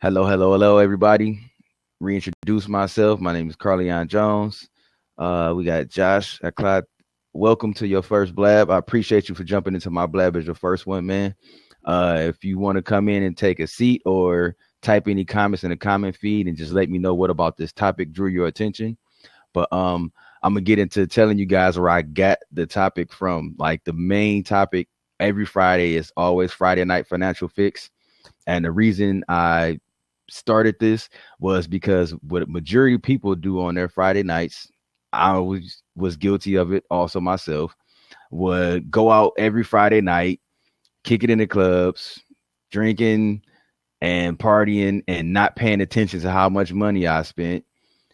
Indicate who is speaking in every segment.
Speaker 1: Hello, everybody. Reintroduce myself. My name is Carleon Jones. We got Josh at Clyde. Welcome to your first blab. I appreciate you for jumping into my blab as your first one, man. If you want to come in and take a seat or type any comments in the comment feed and just let me know what about this topic drew your attention. But I'm gonna get into telling you guys where I got the topic from. Like the main topic every Friday is always Friday night financial fix. And the reason I started this was because what majority of people do on their Friday nights, I was guilty of it also myself, would go out every Friday night, kick it in the clubs, drinking and partying and not paying attention to how much money I spent.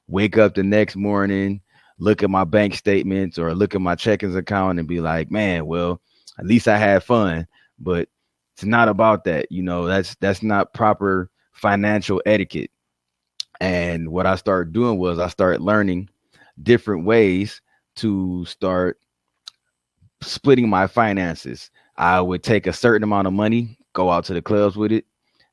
Speaker 1: Wake up the next morning, look at my bank statements or look at my checkings account and be like, man, well, at least I had fun. But it's not about that. That's not proper financial etiquette. And what I started doing was I started learning different ways to start splitting my finances. I would take a certain amount of money, go out to the clubs with it,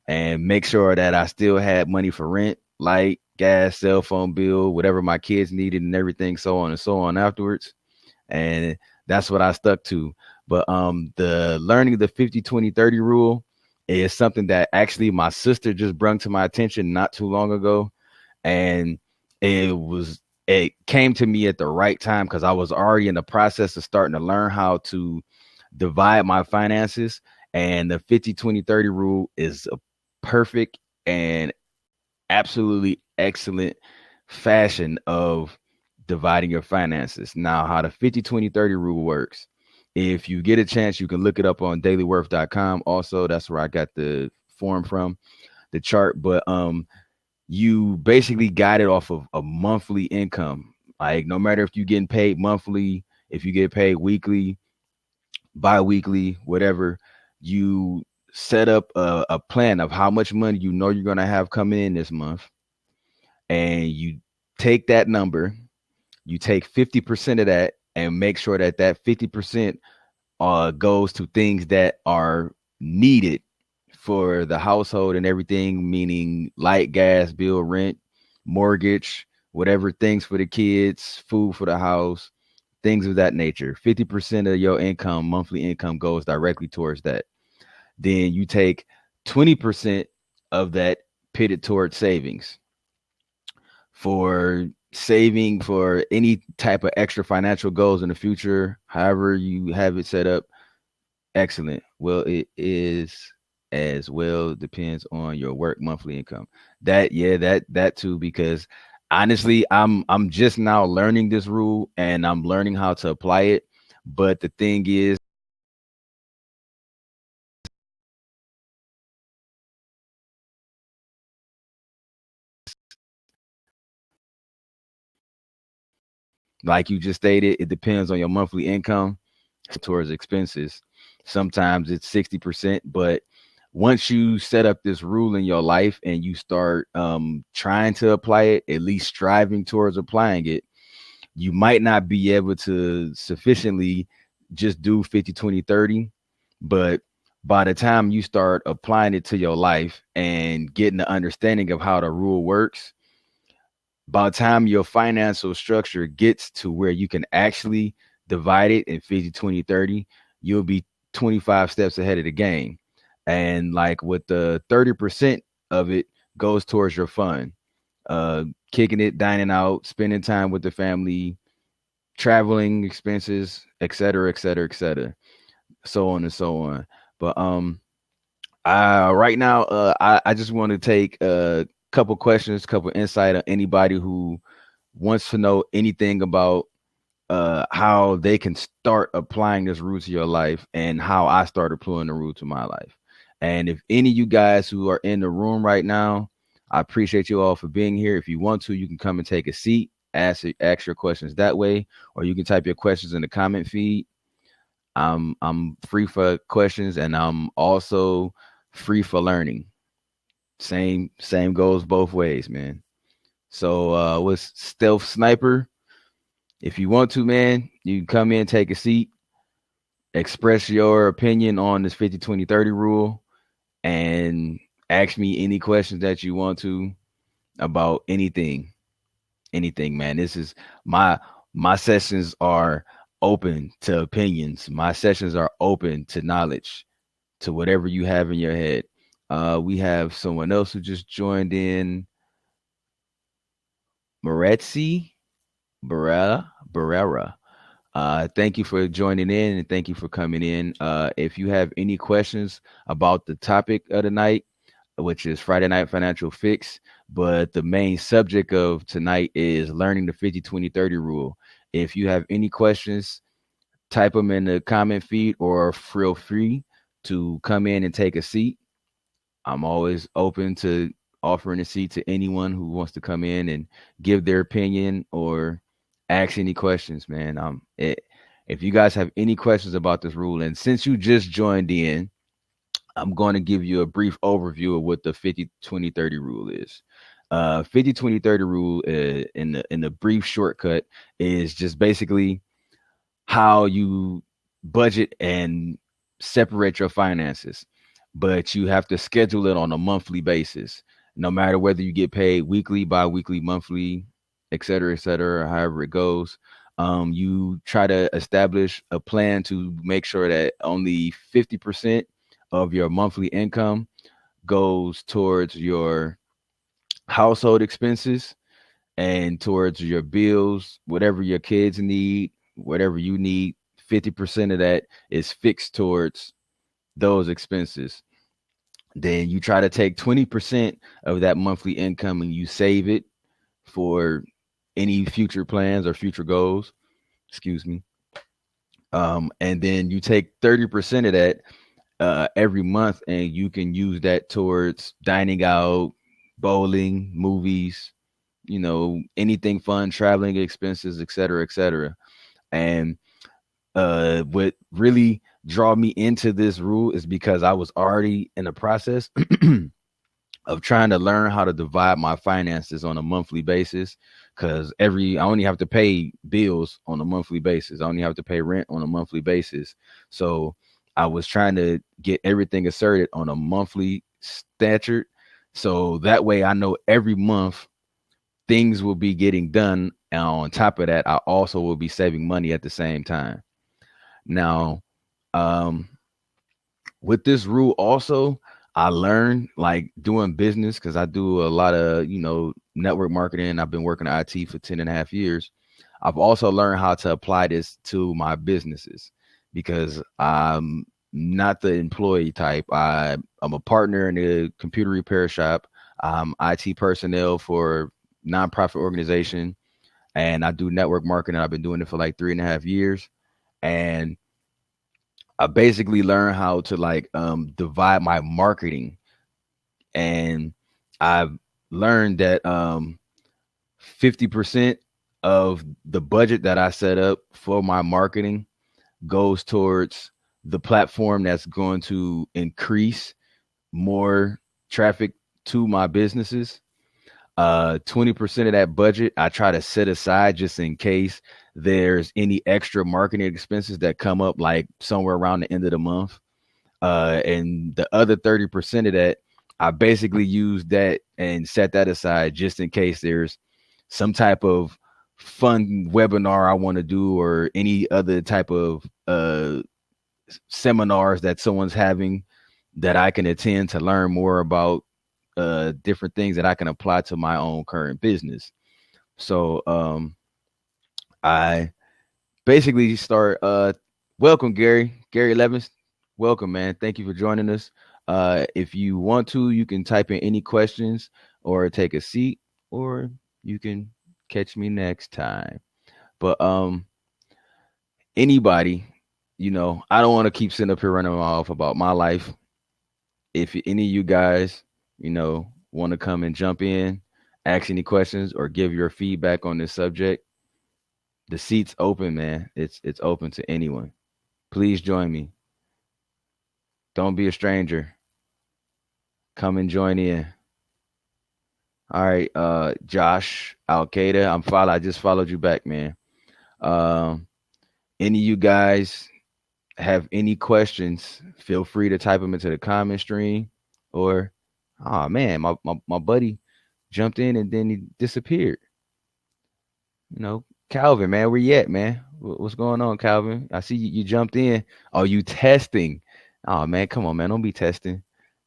Speaker 1: and make sure that I still had money for rent, light, gas, cell phone bill, whatever my kids needed, and everything, so on and so on afterwards. And that's what I stuck to. But the learning the 50/20/30 rule is something that actually my sister just brought to my attention not too long ago. And it came to me at the right time because I was already in the process of starting to learn how to divide my finances. And the 50/20/30 rule is a perfect and absolutely excellent fashion of dividing your finances. Now, how the 50/20/30 rule works. If you get a chance, you can look it up on dailyworth.com. Also, that's where I got the form from, the chart. But you basically got it off of a monthly income. Like no matter if you're getting paid monthly, if you get paid weekly, bi-weekly, whatever, you set up a plan of how much money you know you're going to have coming in this month. And you take that number, you take 50% of that and make sure that that 50% goes to things that are needed for the household and everything, meaning light, gas, bill, rent, mortgage, whatever, things for the kids, food for the house, things of that nature. 50% of your income, monthly income, goes directly towards that. Then you take 20% of that, pitted towards savings for saving for any type of extra financial goals in the future, however you have it set up. Excellent. Well, it is as well depends on your work monthly income. That too, because honestly, I'm just now learning this rule and I'm learning how to apply it. But the thing is, like you just stated, it depends on your monthly income towards expenses. Sometimes it's 60%, but once you set up this rule in your life and you start trying to apply it, at least striving towards applying it, you might not be able to sufficiently just do 50/20/30. But by the time you start applying it to your life and getting the understanding of how the rule works, by the time your financial structure gets to where you can actually divide it in 50/20/30, you'll be 25 steps ahead of the game. And like with the 30% of it goes towards your fun, uh, kicking it, dining out, spending time with the family, traveling expenses, et cetera, et cetera, et cetera, so on and so on. But right now, I just want to take a couple questions, couple insight on anybody who wants to know anything about how they can start applying this rule to your life and how I started applying the rule to my life. And if any of you guys who are in the room right now, I appreciate you all for being here. If you want to, you can come and take a seat, ask your questions that way, or you can type your questions in the comment feed. I'm free for questions and I'm also free for learning. Same goes both ways, man. So with Stealth Sniper, if you want to, man, you can come in, take a seat, express your opinion on this 50/20/30 rule, and Ask me any questions that you want to about anything. Anything, man. This is my my sessions are open to opinions. My sessions are open to knowledge, to whatever you have in your head. We have someone else who just joined in, Moretzi Barrera. Thank you for joining in and thank you for coming in. If you have any questions about the topic of the night, which is Friday Night Financial Fix, but the main subject of tonight is learning the 50/20/30 rule. If you have any questions, type them in the comment feed or feel free to come in and take a seat. I'm always open to offering a seat to anyone who wants to come in and give their opinion or ask any questions, man. If you guys have any questions about this rule, and since you just joined in, I'm going to give you a brief overview of what the 50/20/30 rule is. 50/20/30 rule, in the brief shortcut, is just basically how you budget and separate your finances, but you have to schedule it on a monthly basis, no matter whether you get paid weekly, bi-weekly, monthly, et cetera, however it goes. You try to establish a plan to make sure that only 50% of your monthly income goes towards your household expenses and towards your bills, whatever your kids need, whatever you need. 50% of that is fixed towards those expenses. Then you try to take 20% of that monthly income and you save it for any future plans or future goals. Excuse me. And then you take 30% of that every month, and you can use that towards dining out, bowling, movies, anything fun, traveling expenses, et cetera, et cetera. And what really draw me into this rule is because I was already in the process of trying to learn how to divide my finances on a monthly basis, because I only have to pay bills on a monthly basis. I only have to pay rent on a monthly basis. So I was trying to get everything asserted on a monthly stature. So that way I know every month things will be getting done. And on top of that, I also will be saving money at the same time. Now, um, with this rule also, I learned, like, doing business, because I do a lot of network marketing. I've been working in IT for 10 and a half years. I've also learned how to apply this to my businesses, because I'm not the employee type. I'm a partner in a computer repair shop. I'm IT personnel for nonprofit organization, and I do network marketing. I've been doing it for like 3.5 years, and I basically learned how to divide my marketing, and I've learned that 50% of the budget that I set up for my marketing goes towards the platform that's going to increase more traffic to my businesses. 20% of that budget I try to set aside just in case there's any extra marketing expenses that come up, like somewhere around the end of the month. And the other 30% of that, I basically use that and set that aside just in case there's some type of fun webinar I want to do, or any other type of seminars that someone's having that I can attend to learn more about different things that I can apply to my own current business. So I basically start welcome Gary Levins. Welcome, man. Thank you for joining us. If you want to, you can type in any questions or take a seat, or you can catch me next time. But anybody, I don't want to keep sitting up here running off about my life. If any of you guys, want to come and jump in, ask any questions, or give your feedback on this subject, the seat's open, man. It's open to anyone. Please join me. Don't be a stranger. Come and join in. All right, Josh Al Qaeda. I just followed you back, man. Um, any of you guys have any questions, feel free to type them into the comment stream, or Oh man, my buddy jumped in and then he disappeared. You know, Calvin, man, where you at, man? What's going on, Calvin? I see you jumped in. Oh, you testing? Oh man, come on, man, don't be testing.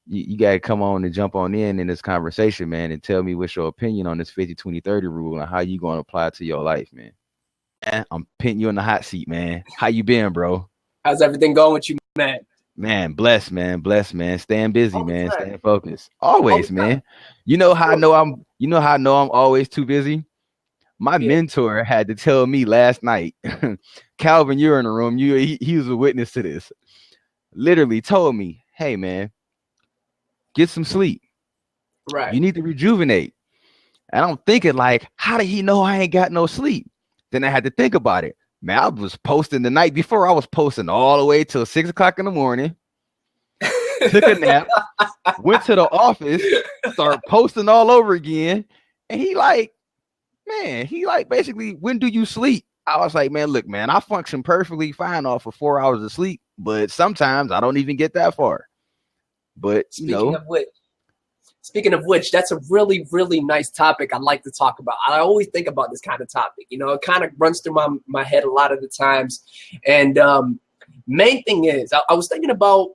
Speaker 1: You gotta come on and jump on in this conversation, man, and tell me what's your opinion on this 50-20-30 rule and how you gonna apply it to your life, man. I'm putting you in the hot seat, man. How you been, bro?
Speaker 2: How's everything going with you, man?
Speaker 1: Man, blessed, man. Staying busy,
Speaker 2: All the
Speaker 1: man.
Speaker 2: time.
Speaker 1: Staying focused.
Speaker 2: All the
Speaker 1: Always,
Speaker 2: time.
Speaker 1: man. You know
Speaker 2: Of
Speaker 1: how I
Speaker 2: course.
Speaker 1: know I'm always too busy? My
Speaker 2: Yeah.
Speaker 1: mentor had to tell me last night, Calvin, you're in the room. He was a witness to this. Literally told me, hey man, get some sleep.
Speaker 2: Right.
Speaker 1: You need to rejuvenate. And I'm thinking, like, how did he know I ain't got no sleep? Then I had to think about it. Man, I was posting the night before. I was posting all the way till 6 o'clock in the morning. Took a nap, went to the office, started posting all over again. And he like basically, when do you sleep? I was like, man, look, man, I function perfectly fine off of 4 hours of sleep, but sometimes I don't even get that far. But
Speaker 2: Speaking of which, that's a really, really nice topic I'd like to talk about. I always think about this kind of topic. You know, it kind of runs through my head a lot of the times. And main thing is, I was thinking about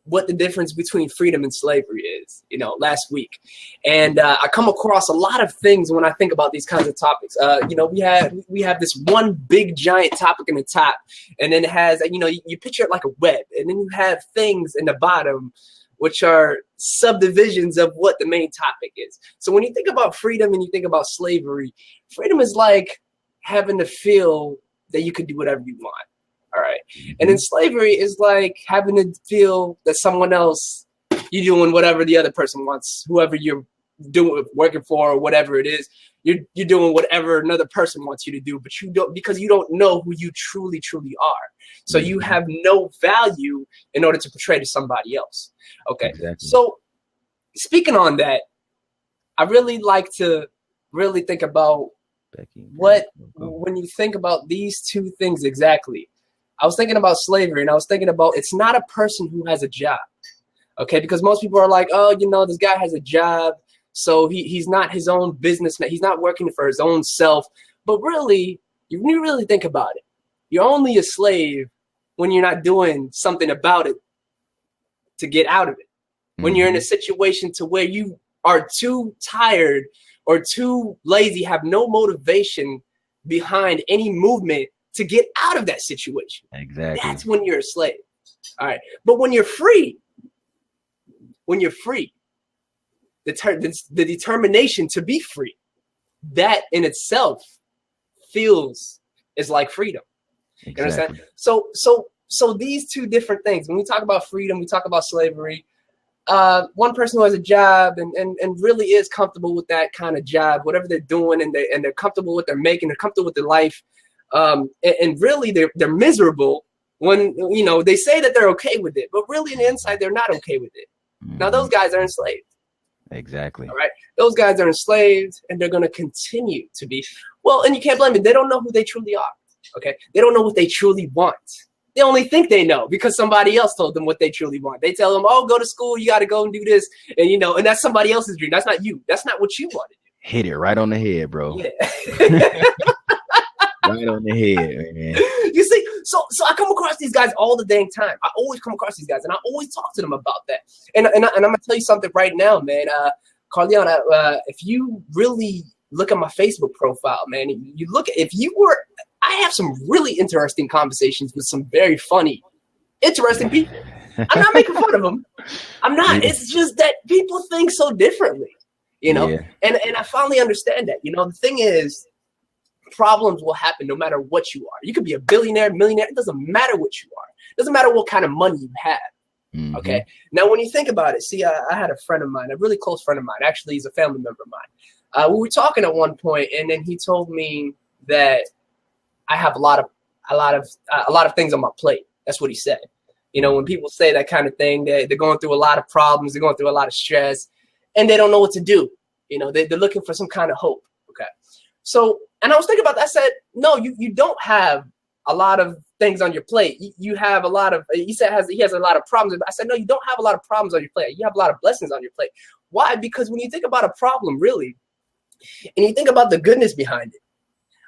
Speaker 2: what the difference between freedom and slavery is, you know, last week. And I come across a lot of things when I think about these kinds of topics. You know, we have this one big giant topic in the top, and then it has, you know, you picture it like a web, and then you have things in the bottom, which are subdivisions of what the main topic is. So when you think about freedom and you think about slavery, freedom is like having to feel that you can do whatever you want. All right. And then slavery is like having to feel that someone else, you're doing whatever the other person wants, whoever you're doing, working for, or whatever it is, you're doing whatever another person wants you to do, but you don't, because you don't know who you truly, truly are. So you have no value in order to portray to somebody else. Okay.
Speaker 1: Exactly.
Speaker 2: So speaking on that, I really like to really think about when you think about these two things exactly. I was thinking about slavery, and I was thinking about, it's not a person who has a job, okay? Because most people are like, oh, you know, this guy has a job, so he's not his own businessman. He's not working for his own self. But really, when you really think about it, you're only a slave when you're not doing something about it to get out of it. When you're in a situation to where you are too tired or too lazy, have no motivation behind any movement to get out of that situation.
Speaker 1: Exactly.
Speaker 2: That's when you're a slave. All right. But when you're free, the determination to be free, that in itself feels is like freedom.
Speaker 1: Exactly.
Speaker 2: You understand? So these two different things, when we talk about freedom, we talk about slavery. One person who has a job and really is comfortable with that kind of job, whatever they're doing, and they're comfortable with what they're making, they're comfortable with their life. And really they're miserable when, you know, they say that they're okay with it, but really on the inside, they're not okay with it. Now those guys are enslaved.
Speaker 1: Exactly.
Speaker 2: All right. Those guys are enslaved, and they're going to continue to be. Well, and you can't blame them. They don't know who they truly are. Okay. They don't know what they truly want. They only think they know because somebody else told them what they truly want. They tell them, oh, go to school. You got to go and do this. And, you know, and that's somebody else's dream. That's not you. That's not what you want to do.
Speaker 1: Hit it right on the head, bro.
Speaker 2: Yeah.
Speaker 1: Right on the head, man.
Speaker 2: You see, so I come across these guys all the dang time. I always come across these guys, and I always talk to them about that. And I'm gonna tell you something right now, man. Carleon, if you really look at my Facebook profile, man, you look at, I have some really interesting conversations with some very funny, interesting people. I'm not making fun of them. I'm not. It's just that people think so differently, you know. Yeah. And I finally understand that. You know, the thing is, problems will happen no matter what you are. You could be a billionaire, millionaire. It doesn't matter what you are. It doesn't matter what kind of money you have. Okay. Now, when you think about it, see, I had a friend of mine, a really close friend of mine. Actually, he's a family member of mine. We were talking at one point, and then he told me that I have a lot of things on my plate. That's what he said. You know, when people say that kind of thing, they're going through a lot of problems, they're going through a lot of stress, and they don't know what to do. You know, they're looking for some kind of hope. Okay. So, and I was thinking about that. I said, no, you don't have a lot of things on your plate. You have a lot of, he said he has a lot of problems. I said, no, you don't have a lot of problems on your plate. You have a lot of blessings on your plate. Why? Because when you think about a problem, really, and you think about the goodness behind it,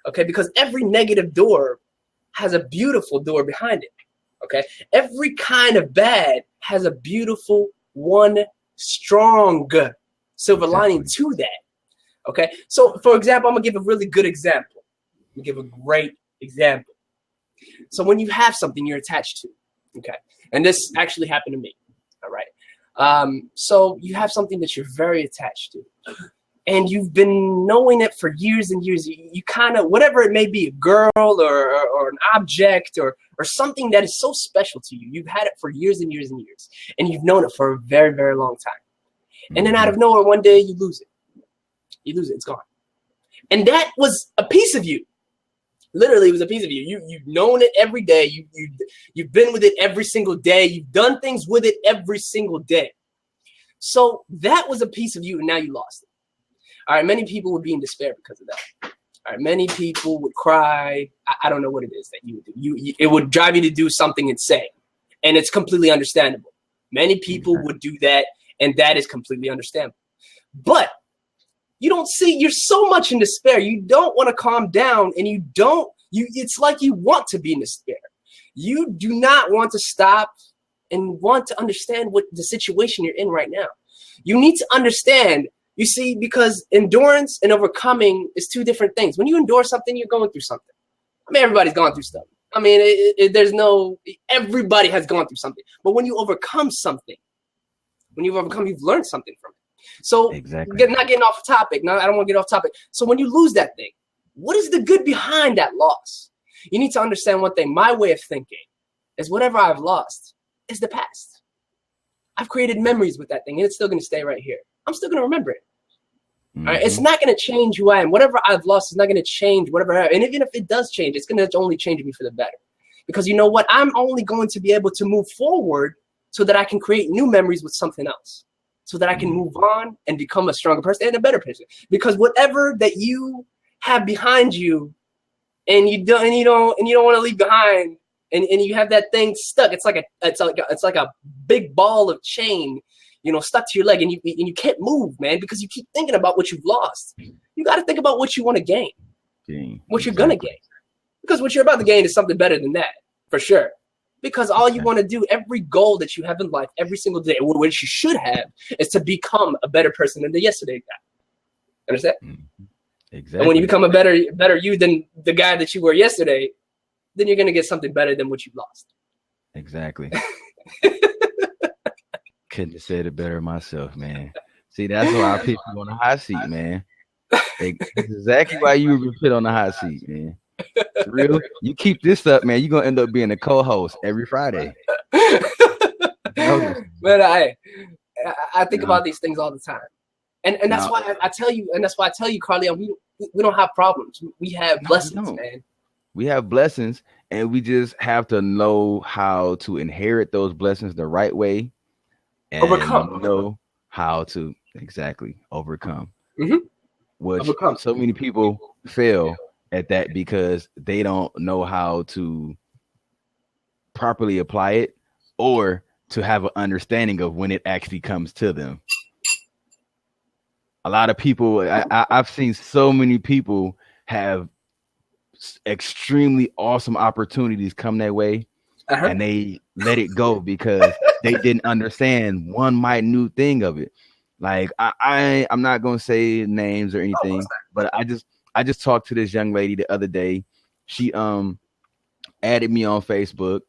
Speaker 2: okay, because every negative door has a beautiful door behind it, okay? Every kind of bad has a beautiful, one strong silver lining to that, okay? So, for example, I'm going to give a really good example. I'm going to give a great example. So when you have something you're attached to, okay, and this actually happened to me, all right? So you have something that you're very attached to, and you've been knowing it for years and years. You kind of, whatever it may be, a girl or an object or something that is so special to you. You've had it for years and years and years, and you've known it for a very, very long time. And then out of nowhere, one day you lose it. You lose it. It's gone. And that was a piece of you. Literally, it was a piece of you. You've known it every day. You've been with it every single day. You've done things with it every single day. So that was a piece of you, and now you lost it. All right, many people would be in despair because of that. All right, many people would cry. I don't know what it is that you would do. It would drive you to do something insane, and it's completely understandable. Many people would do that, and that is completely understandable. But you don't see, you're so much in despair. You don't want to calm down, and it's like you want to be in despair. You do not want to stop and want to understand what the situation you're in right now. You need to understand, you see, because endurance and overcoming is two different things. When you endure something, you're going through something. I mean, everybody's gone through stuff. I mean, everybody has gone through something. But when you overcome something, you've learned something from it. So, not getting off topic. No, I don't want to get off topic. So when you lose that thing, what is the good behind that loss? You need to understand one thing. My way of thinking is whatever I've lost is the past. I've created memories with that thing, and it's still going to stay right here. I'm still going to remember it. All right? It's not going to change who I am. Whatever I've lost is not going to change whatever I have. And even if it does change, it's going to only change me for the better. Because you know what? I'm only going to be able to move forward so that I can create new memories with something else. So that I can move on and become a stronger person and a better person. Because whatever that you have behind you, and you don't want to leave behind, and you have that thing stuck. It's like a big ball of chain, stuck to your leg, and you can't move, man, because you keep thinking about what you've lost. You got to think about what you want to gain, what you're gonna gain, because what you're about to gain is something better than that, for sure. Because all you want to do, every goal that you have in life, every single day, which you should have, is to become a better person than the yesterday guy. Understand?
Speaker 1: Exactly.
Speaker 2: And when you become a better you than the guy that you were yesterday, then you're going to get something better than what you lost.
Speaker 1: Exactly. Couldn't have said it better myself, man. See, that's why I put you on the hot seat, man. That's exactly why you were put on the hot seat, man. For real, you keep this up, man, you're gonna end up being a co-host every Friday.
Speaker 2: But I think about these things all the time, and that's why I tell you, Carleon, we don't have problems. We have blessings, man.
Speaker 1: We have blessings, and we just have to know how to inherit those blessings the right way, and know how to overcome. Which so many people fail at that because they don't know how to properly apply it or to have an understanding of when it actually comes to them. A lot of people, I've seen so many people have extremely awesome opportunities come their way, and they let it go because they didn't understand one minute thing of it. Like I'm not gonna say names or anything, but I just talked to this young lady the other day. She added me on Facebook,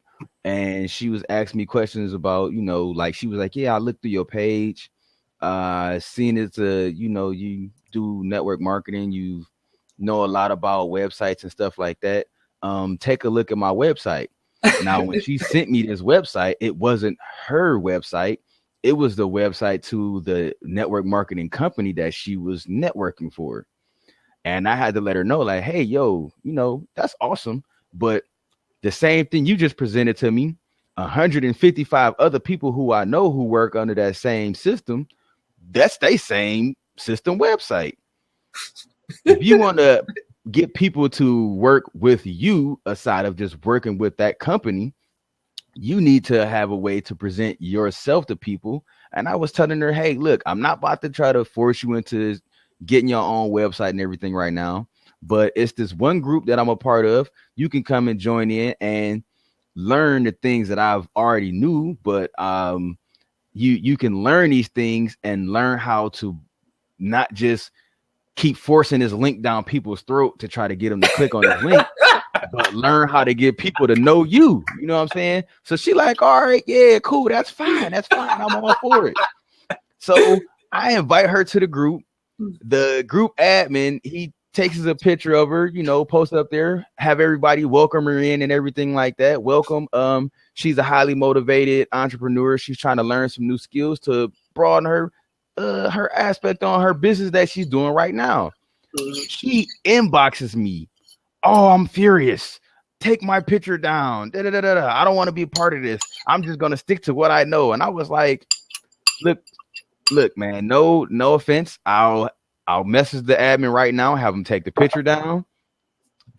Speaker 1: and she was asking me questions about, like she was like, yeah, I looked through your page, seen it's you do network marketing, you know a lot about websites and stuff like that. Take a look at my website. Now, when she sent me this website, it wasn't her website. It was the website to the network marketing company that she was networking for. And I had to let her know, like, hey, yo, that's awesome. But the same thing you just presented to me, 155 other people who I know who work under that same system, that's their same system website. If you want to get people to work with you aside of just working with that company, you need to have a way to present yourself to people. And I was telling her, hey, look, I'm not about to try to force you into getting your own website and everything right now, but it's this one group that I'm a part of. You can come and join in and learn the things that I've already knew, but you can learn these things and learn how to not just keep forcing this link down people's throat to try to get them to click on this link, but learn how to get people to know you. You know what I'm saying? So she like, all right, yeah, cool. That's fine. That's fine. I'm all for it. So I invite her to the group. The group admin, he takes a picture of her, you know, post up there, have everybody welcome her in and everything like that. Welcome. She's a highly motivated entrepreneur. She's trying to learn some new skills to broaden her aspect on her business that she's doing right now. She inboxes me. Oh, I'm furious. Take my picture down. Da, da, da, da, da. I don't want to be a part of this. I'm just gonna stick to what I know. And I was like, look, man, no offense. I'll message the admin right now, have him take the picture down.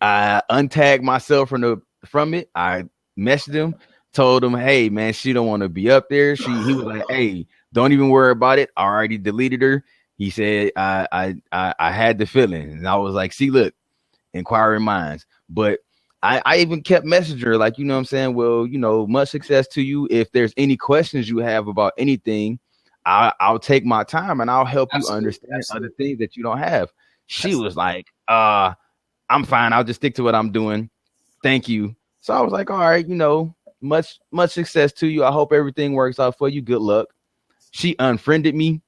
Speaker 1: I untag myself from it. I messaged him, told him, hey man, she don't want to be up there. He was like, hey, don't even worry about it. I already deleted her. He said I had the feeling. And I was like, see, look, inquiring minds. But I even kept messaging her, like, you know what I'm saying? Well, you know, much success to you. If there's any questions you have about anything, I'll take my time and I'll help you understand other things that you don't have. She was like, I'm fine. I'll just stick to what I'm doing. Thank you. So I was like, all right, you know, much success to you. I hope everything works out for you. Good luck. She unfriended me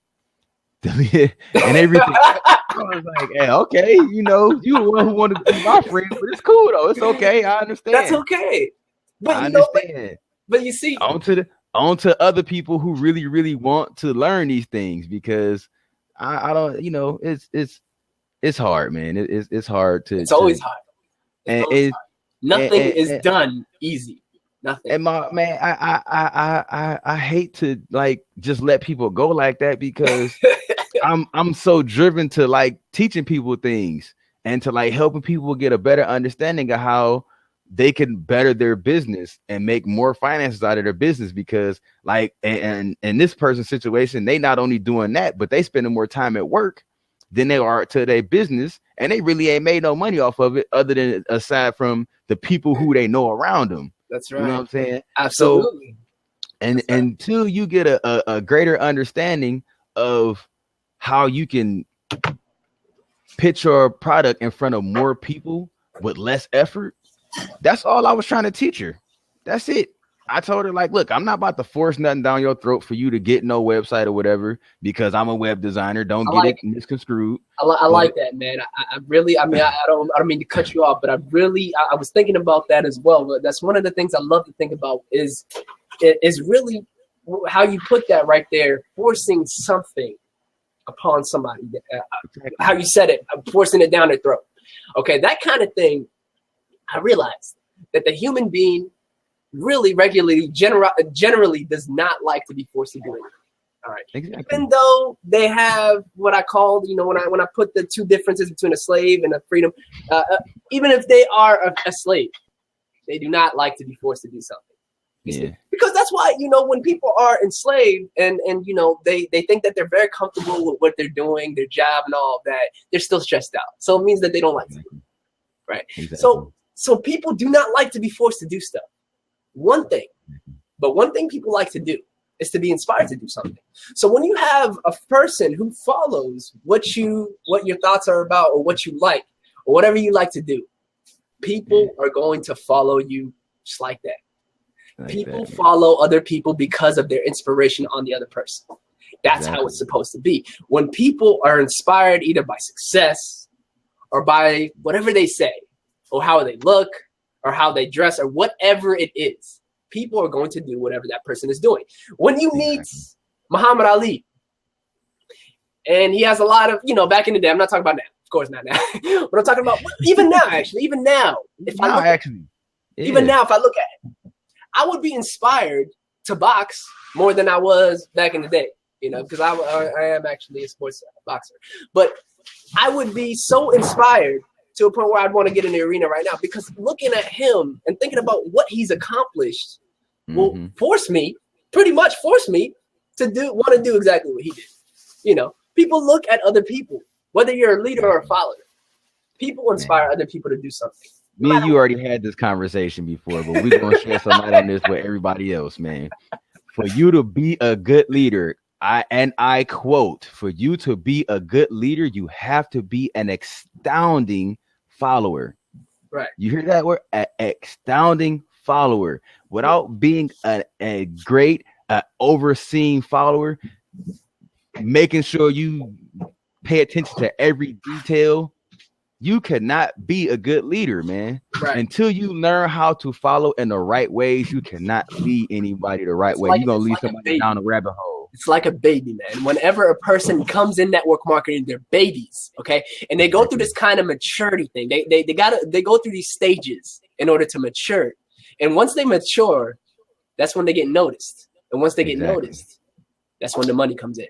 Speaker 1: and everything. I was like, hey, okay, you know, you the one who wanted to be my friend, but it's cool though. It's okay. I understand.
Speaker 2: That's okay. But
Speaker 1: I understand.
Speaker 2: But you see,
Speaker 1: on to other people who really, really want to learn these things, because I don't, you know, it's hard, man. It's hard to.
Speaker 2: It's always hard. Nothing is done easy. Nothing.
Speaker 1: And I hate to like just let people go like that, because I'm so driven to like teaching people things and to like helping people get a better understanding of how they can better their business and make more finances out of their business. Because like, and in this person's situation, they not only doing that, but they spending more time at work than they are to their business, and they really ain't made no money off of it, other than aside from the people who they know around them.
Speaker 2: That's right.
Speaker 1: You know what I'm saying?
Speaker 2: Absolutely.
Speaker 1: So, until you get a greater understanding of how you can pitch your product in front of more people with less effort, that's all I was trying to teach her. That's it. I told her, like, look, I'm not about to force nothing down your throat for you to get no website or whatever, because I'm a web designer. Don't get it misconstrued.
Speaker 2: I like that, man. I really, I mean, I don't mean to cut you off, but I was thinking about that as well. But that's one of the things I love to think about is really how you put that right there, forcing something upon somebody. How you said it, forcing it down their throat. Okay, that kind of thing. I realized that the human being really regularly, generally does not like to be forced to do anything. All right. Exactly. Even though they have what I call, you know, when I put the two differences between a slave and a freedom, even if they are a slave, they do not like to be forced to do something. Yeah. Because that's why, you know, when people are enslaved and you know, they think that they're very comfortable with what they're doing, their job and all of that, they're still stressed out. So it means that they don't like to do it. Right. Exactly. So people do not like to be forced to do stuff. One thing people like to do is to be inspired to do something. So when you have a person who follows what your thoughts are about, or what you like, or whatever you like to do, people are going to follow you just like that. People follow other people because of their inspiration on the other person. That's how it's supposed to be. When people are inspired either by success or by whatever they say, or how they look, or how they dress, or whatever it is, people are going to do whatever that person is doing. When you meet Muhammad Ali, and he has a lot of, you know, back in the day, I'm not talking about now, of course not now, but I'm talking about even now, actually, even now, if I look at it, I would be inspired to box more than I was back in the day, you know, because I am actually a sports boxer. But I would be so inspired to a point where I'd want to get in the arena right now, because looking at him and thinking about what he's accomplished will pretty much force me to want to do exactly what he did. You know, people look at other people, whether you're a leader or a follower. People inspire other people to do something.
Speaker 1: Me and you already had this conversation before, but we're going to share some light on this with everybody else, man. For you to be a good leader, I quote, for you to be a good leader, you have to be an astounding follower.
Speaker 2: Right.
Speaker 1: You hear that word? An astounding follower. Without being a great overseeing follower, making sure you pay attention to every detail, you cannot be a good leader, man.
Speaker 2: Right.
Speaker 1: Until you learn how to follow in the right ways, you cannot lead anybody the right way. You're going to lead somebody down a rabbit hole.
Speaker 2: It's like a baby, man. Whenever a person comes in network marketing, they're babies, okay? And they go through this kind of maturity thing. They go through these stages in order to mature. And once they mature, that's when they get noticed. And once they get noticed, that's when the money comes in.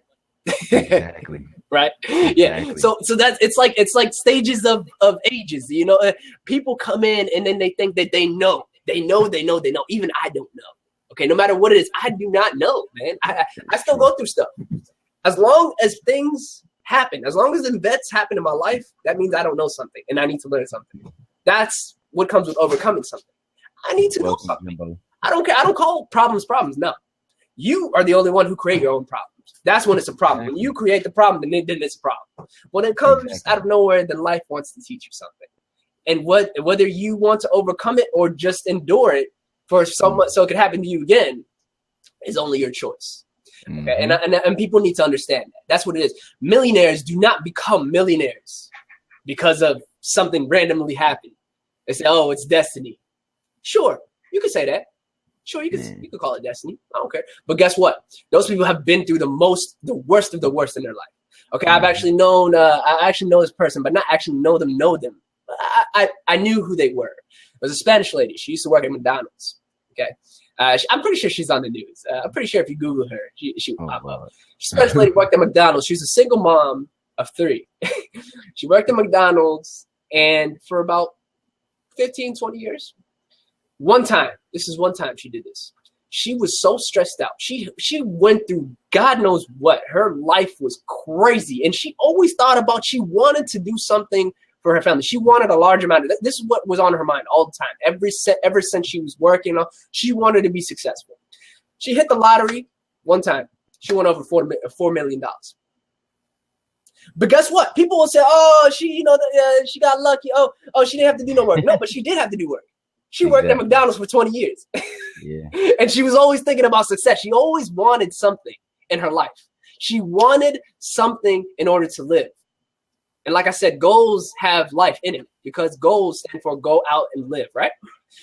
Speaker 1: Exactly.
Speaker 2: Right. Yeah. So that's it's like stages of ages. You know, people come in and then they think that they know. Even I don't know. Okay. No matter what it is, I do not know, man. I still go through stuff. As long as things happen, as long as events happen in my life, that means I don't know something and I need to learn something. That's what comes with overcoming something. I need to know something. I don't care. I don't call problems. No, you are the only one who create your own problems. That's when it's a problem. When you create the problem, then it's a problem. When it comes out of nowhere, then life wants to teach you something. And whether you want to overcome it or just endure it for so much so it could happen to you again is only your choice. Okay? And people need to understand that. That's what it is. Millionaires do not become millionaires because of something randomly happened. They say, oh, it's destiny. Sure, you could say that. Sure, you could call it destiny. I don't care. But guess what? Those people have been through the worst of the worst in their life. Okay, I've actually known, I actually know this person, but not actually know them. I knew who they were. It was a Spanish lady. She used to work at McDonald's. Okay, I'm pretty sure she's on the news. I'm pretty sure if you Google her, she will pop up. Spanish lady worked at McDonald's. She was a single mom of 3. She worked at McDonald's, and for about 15, 20 years. One time she did this. She was so stressed out. She went through God knows what. Her life was crazy. And she always thought about, she wanted to do something for her family. She wanted a large amount. This is what was on her mind all the time. Ever since she was working, she wanted to be successful. She hit the lottery one time. She won over $4 million. But guess what? People will say, oh, she got lucky. Oh, she didn't have to do no work. No, but she did have to do work. She worked at McDonald's for 20 years. Yeah. And she was always thinking about success. She always wanted something in her life. She wanted something in order to live. And like I said, goals have life in it because goals stand for go out and live, right?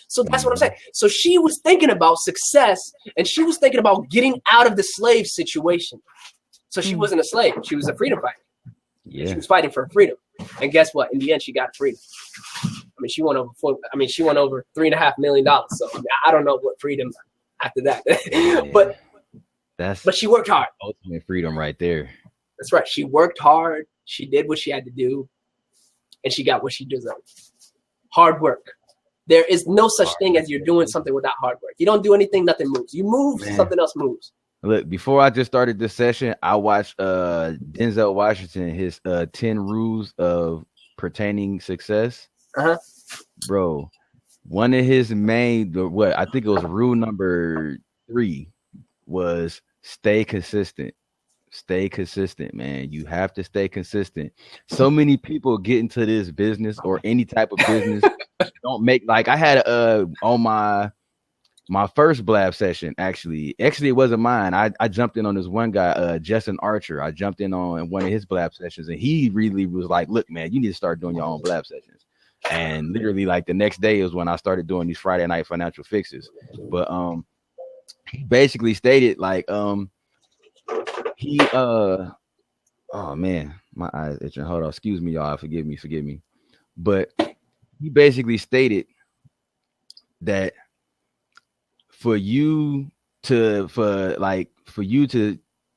Speaker 2: So that's what I'm saying. So she was thinking about success and she was thinking about getting out of the slave situation. So she wasn't a slave. She was a freedom fighter. Yeah. She was fighting for freedom. And guess what? In the end, she got freedom. She won over $3.5 million. So I don't know what freedom after that. But she worked hard.
Speaker 1: Ultimate freedom right there.
Speaker 2: That's right. She worked hard. She did what she had to do, and she got what she deserved. Hard work. There is no such thing as you're doing something without hard work. You don't do anything, nothing moves. You move, something else moves.
Speaker 1: Look, before I just started this session, I watched Denzel Washington, his 10 rules of pertaining success. Bro, one of his main, I think it was rule number 3 was stay consistent. Stay consistent, man. You have to stay consistent. So many people get into this business or any type of business don't make, like I had on my first blab session, actually it wasn't mine. I jumped in on this one guy, Justin Archer. I jumped in on one of his blab sessions and he really was like, look, man, you need to start doing your own blab sessions. And literally like the next day is when I started doing these Friday night financial fixes. But he basically stated like he oh man, my eyes itching. Hold on, excuse me, y'all. Forgive me. But he basically stated that for you to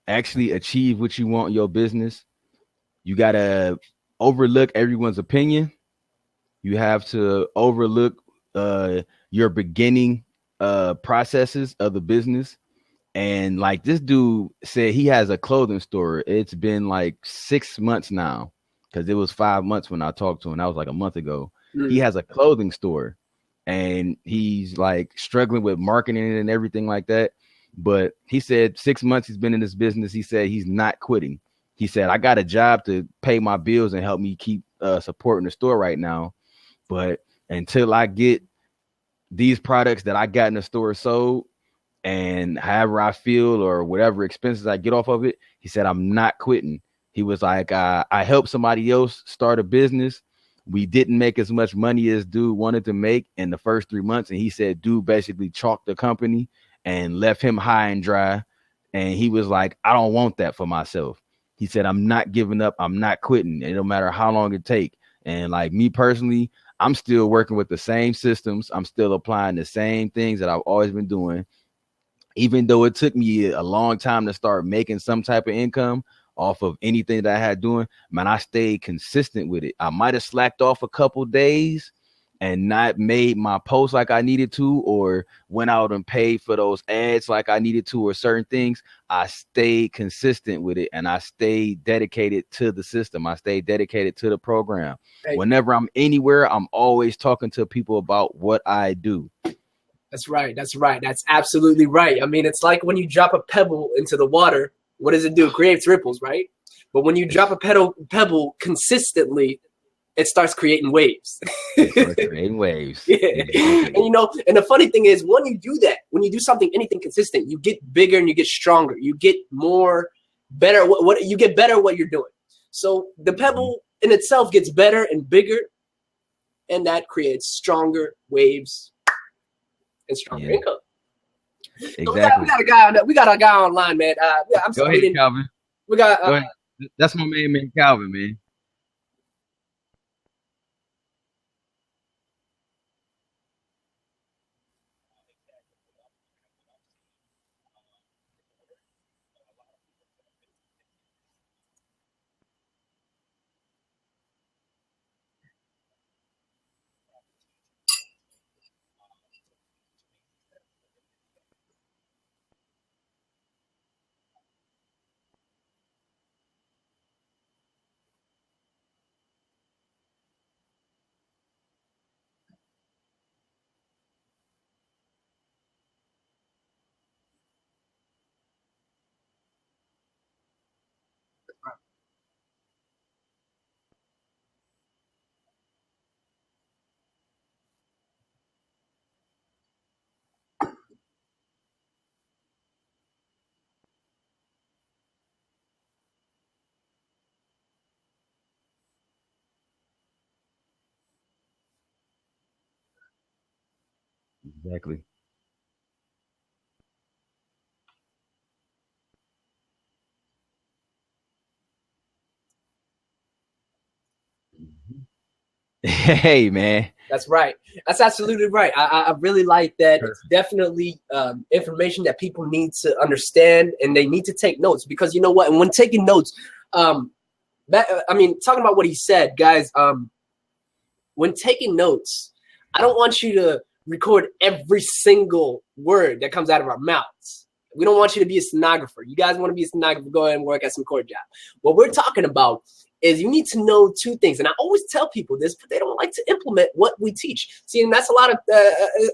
Speaker 1: actually achieve what you want in your business, you gotta overlook everyone's opinion You have to overlook your beginning processes of the business. And like this dude said, he has a clothing store. It's been like 6 months now, because it was 5 months when I talked to him. That was like a month ago. He has a clothing store, and he's like struggling with marketing and everything like that. But he said 6 months he's been in this business. He said he's not quitting. He said, I got a job to pay my bills and help me keep supporting the store right now. But until I get these products that I got in the store sold, and however I feel or whatever expenses I get off of it, he said, I'm not quitting. He was like, I helped somebody else start a business. We didn't make as much money as dude wanted to make in the first 3 months. And he said, dude basically chalked the company and left him high and dry. And he was like, I don't want that for myself. He said, I'm not giving up. I'm not quitting. It don't matter how long it take. And like me personally, I'm still working with the same systems. I'm still applying the same things that I've always been doing. Even though it took me a long time to start making some type of income off of anything that I had doing, man, I stayed consistent with it. I might have slacked off a couple days and not made my posts like I needed to, or went out and paid for those ads like I needed to, or certain things. I stayed consistent with it, and I stayed dedicated to the system. I stayed dedicated to the program.
Speaker 2: Hey.
Speaker 1: Whenever I'm anywhere, I'm always talking to people about what I do.
Speaker 2: That's right. That's right. That's absolutely right. I mean, it's like when you drop a pebble into the water, what does it do? It creates ripples, right? But when you drop a pebble consistently, it starts creating waves.
Speaker 1: It starts creating waves.
Speaker 2: Yeah. And you know, and the funny thing is, when you do that, when you do something, anything consistent, you get bigger and you get stronger. You get more better. What you get better at what you're doing. So the pebble in itself gets better and bigger, and that creates stronger waves and stronger income.
Speaker 1: Exactly.
Speaker 2: So we got a guy online, man. I'm
Speaker 1: Go ahead, Calvin.
Speaker 2: We got.
Speaker 1: Go ahead. That's my main man, Calvin, man. Exactly. Hey, man.
Speaker 2: That's right. That's absolutely right. I really like that. It's definitely information that people need to understand, and they need to take notes, because you know what? And when taking notes, talking about what he said, guys, when taking notes, I don't want you to record every single word that comes out of our mouths. We don't want you to be a stenographer. You guys want to be a stenographer, go ahead and work at some court job. What we're talking about is you need to know two things. And I always tell people this, but they don't like to implement what we teach. See, and that's a lot of,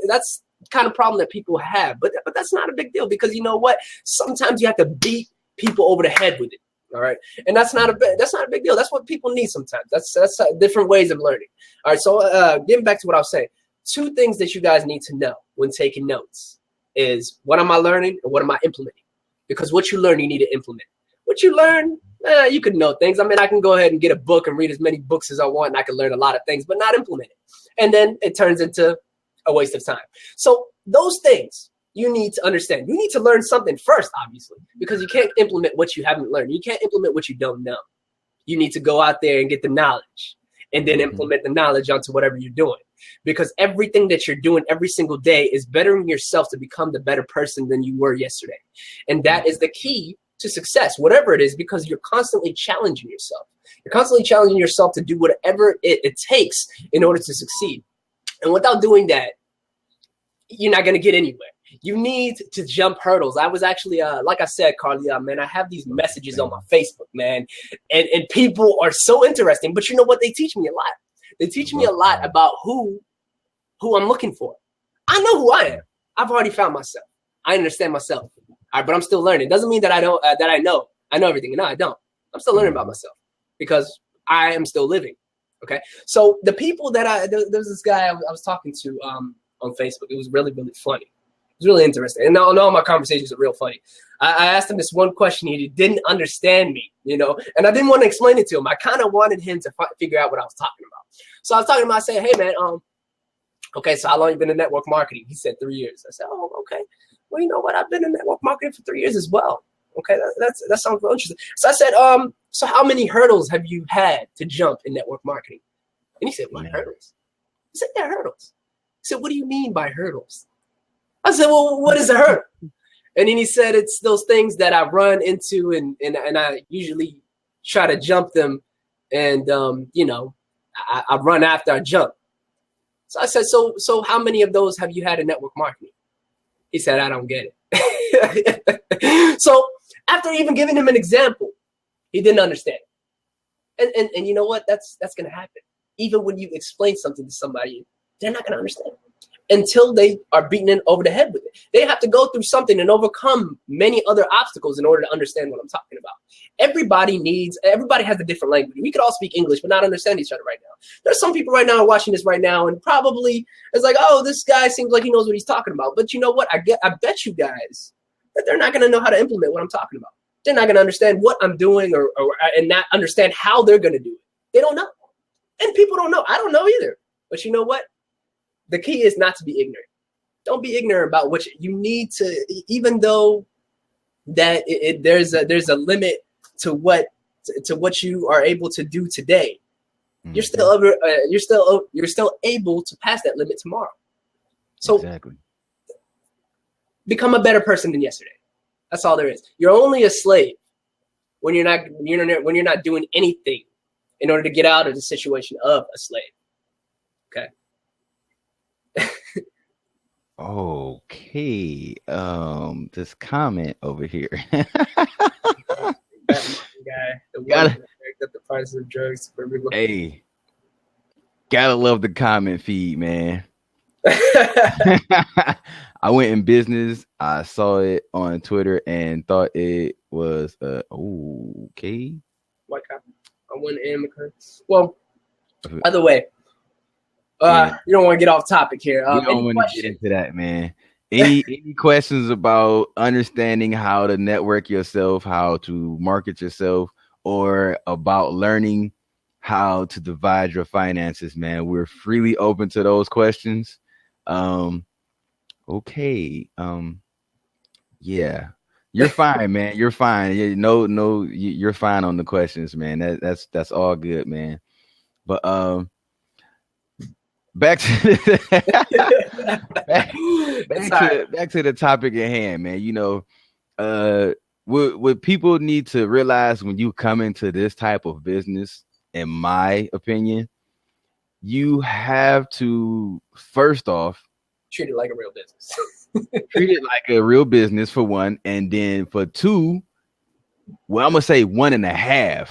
Speaker 2: that's kind of problem that people have. But that's not a big deal, because you know what? Sometimes you have to beat people over the head with it. All right. And that's not a big deal. That's what people need sometimes. That's different ways of learning. All right. So getting back to what I was saying, two things that you guys need to know when taking notes is, what am I learning and what am I implementing? Because what you learn, you need to implement. What you learn, you can know things. I mean, I can go ahead and get a book and read as many books as I want, and I can learn a lot of things, but not implement it. And then it turns into a waste of time. So those things you need to understand. You need to learn something first, obviously, because you can't implement what you haven't learned. You can't implement what you don't know. You need to go out there and get the knowledge, and then implement the knowledge onto whatever you're doing. Because everything that you're doing every single day is bettering yourself to become the better person than you were yesterday. And that is the key to success, whatever it is, because you're constantly challenging yourself. You're constantly challenging yourself to do whatever it takes in order to succeed. And without doing that, you're not going to get anywhere. You need to jump hurdles. I was actually, like I said, Carly, man, I have these messages on my Facebook, man, and people are so interesting. But you know what? They teach me a lot. They teach me a lot about who I'm looking for. I know who I am. I've already found myself. I understand myself. All right, but I'm still learning. Doesn't mean that I don't that I know everything. No, I don't. I'm still learning about myself because I am still living. Okay, so the people that there's this guy I was talking to on Facebook. It was really, really funny. It was really interesting. And all my conversations are real funny. I asked him this one question. He didn't understand me, and I didn't want to explain it to him. I kind of wanted him to figure out what I was talking about. So I was talking about, I said, hey, man, okay, so how long you been in network marketing? He said 3 years. I said, oh, okay. Well, you know what? I've been in network marketing for 3 years as well. Okay, that sounds real interesting. So I said, so how many hurdles have you had to jump in network marketing? And he said, what hurdles? I said, yeah, hurdles. He said, what do you mean by hurdles? I said, well, what is a hurdle? And then he said, it's those things that I run into and I usually try to jump them. And, I run after I jump. So I said, so how many of those have you had in network marketing? He said, I don't get it. So after even giving him an example, he didn't understand. And you know what? That's going to happen. Even when you explain something to somebody, they're not going to understand until they are beaten over the head with it. They have to go through something and overcome many other obstacles in order to understand what I'm talking about. Everybody has a different language. We could all speak English, but not understand each other right now. There's some people right now watching this right now and probably it's like, oh, this guy seems like he knows what he's talking about. But you know what? I bet you guys that they're not going to know how to implement what I'm talking about. They're not going to understand what I'm doing and not understand how they're going to do it. They don't know. And people don't know. I don't know either. But you know what? The key is not to be ignorant. Don't be ignorant about what you need to, even though that there's a limit to what you are able to do today. You're still able to pass that limit tomorrow. So exactly. Become a better person than yesterday. That's all there is. You're only a slave when you're not doing anything in order to get out of the situation of a slave. Okay.
Speaker 1: Okay. This comment over here.
Speaker 2: Gotta the price of drugs for everyone.
Speaker 1: Hey, gotta love the comment feed, man. I went in business. I saw it on Twitter and thought it was okay.
Speaker 2: What kind? I went in because, well, by the way, you don't want to get off topic here.
Speaker 1: You don't want to get into that, man. Any questions about understanding how to network yourself, how to market yourself, or about learning how to divide your finances, man? We're freely open to those questions. Okay. Yeah. You're fine, man. You're fine. You're fine on the questions, man. That's all good, man. But back to the topic at hand, man. What people need to realize when you come into this type of business, in my opinion, you have to first off
Speaker 2: treat it like a real business.
Speaker 1: Treat it like a real business for one, and then for two, well, I'm gonna say 1.5.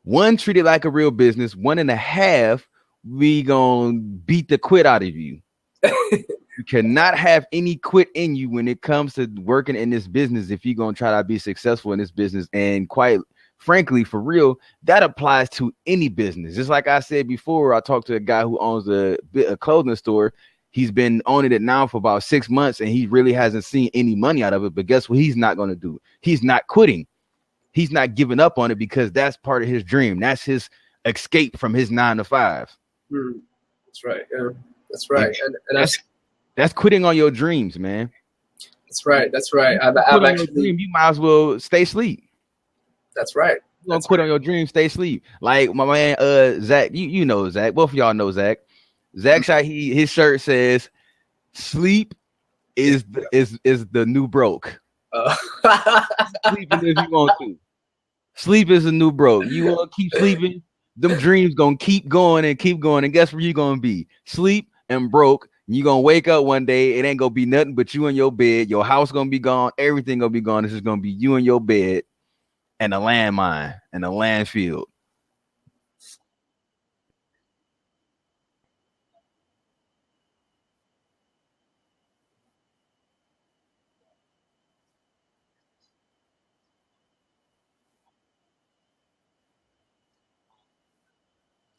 Speaker 1: One, treat it like a real business. 1.5, we gonna beat the quit out of you. You cannot have any quit in you when it comes to working in this business if you're gonna try to be successful in this business. And quite frankly, for real, that applies to any business. Just like I said before, I talked to a guy who owns a clothing store. He's been owning it now for about 6 months, and he really hasn't seen any money out of it. But guess what he's not going to do? He's not quitting. He's not giving up on it because that's part of his dream. That's his escape from his 9 to 5.
Speaker 2: That's right. Yeah, that's right. And
Speaker 1: that's quitting on your dreams, man.
Speaker 2: That's right. That's right. I've actually.
Speaker 1: You might as well stay asleep.
Speaker 2: That's right.
Speaker 1: You don't quit on your dream. Stay asleep. Like my man, Zach. You know Zach. Both of y'all know Zach. Zach Shahi, his shirt says, "Sleep is the new broke." Sleeping if you want to. Sleep is a new broke. You want to keep sleeping, them dreams gonna keep going and keep going. And guess where you gonna be? Sleep and broke. You gonna wake up one day, it ain't gonna be nothing but you in your bed. Your house gonna be gone, everything gonna be gone. This is gonna be you in your bed and a landmine and a landfill.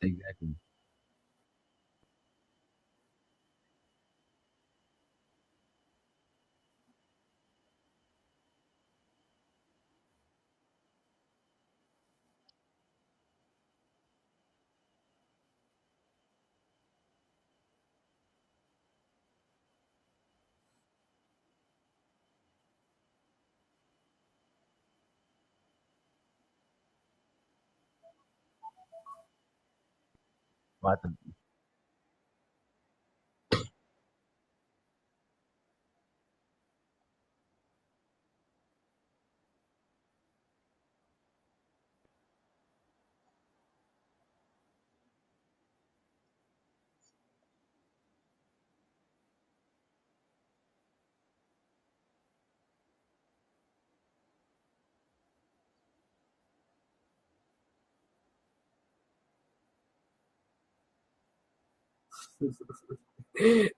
Speaker 1: Exactly. About to-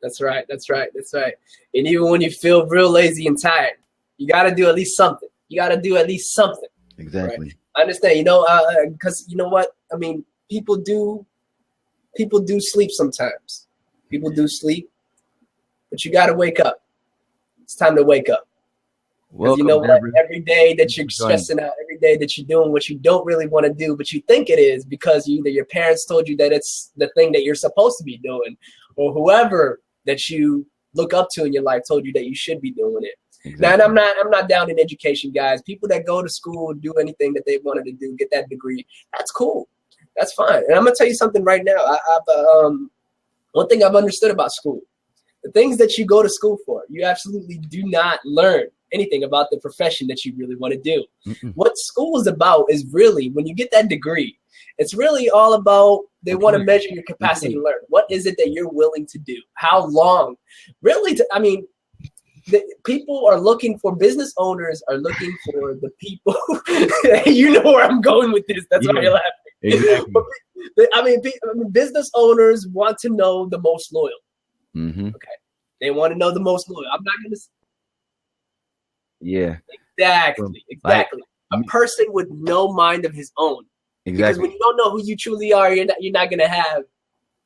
Speaker 2: That's right. That's right. That's right. And even when you feel real lazy and tired, you got to do at least something. You got to do at least something, right?
Speaker 1: exactly.
Speaker 2: I understand, because you know what? I mean, people do sleep sometimes. People do sleep, but you got to wake up. It's time to wake up. Because you know
Speaker 1: Welcome,
Speaker 2: what?
Speaker 1: Deborah.
Speaker 2: Every day that
Speaker 1: Thanks
Speaker 2: you're
Speaker 1: for joining.
Speaker 2: stressing out, every day that you're doing what you don't really want to do, but you think it is because either your parents told you that it's the thing that you're supposed to be doing, or whoever that you look up to in your life told you that you should be doing it. Now, and
Speaker 1: Exactly.
Speaker 2: I'm not down in education, guys. People that go to school, do anything that they wanted to do, get that degree, that's cool. That's fine. And I'm gonna tell you something right now. One thing I've understood about school: the things that you go to school for, you absolutely do not learn anything about the profession that you really want to do.
Speaker 1: Mm-mm.
Speaker 2: What school is about is really, when you get that degree, it's really all about they want to
Speaker 1: Employment.
Speaker 2: measure your capacity to
Speaker 1: Employment.
Speaker 2: learn. What is it that you're willing to do? How long? Really, I mean, people are looking for business owners are looking for the people. You know where I'm going with this. That's why
Speaker 1: Yeah,
Speaker 2: you're laughing.
Speaker 1: exactly.
Speaker 2: I mean, business owners want to know the most loyal.
Speaker 1: Mm-hmm.
Speaker 2: Okay, they want to know the most loyal. I'm not going to
Speaker 1: Yeah. Well, like
Speaker 2: exactly. A person with no mind of his own. Because
Speaker 1: exactly.
Speaker 2: when you don't know who you truly are, you're not gonna have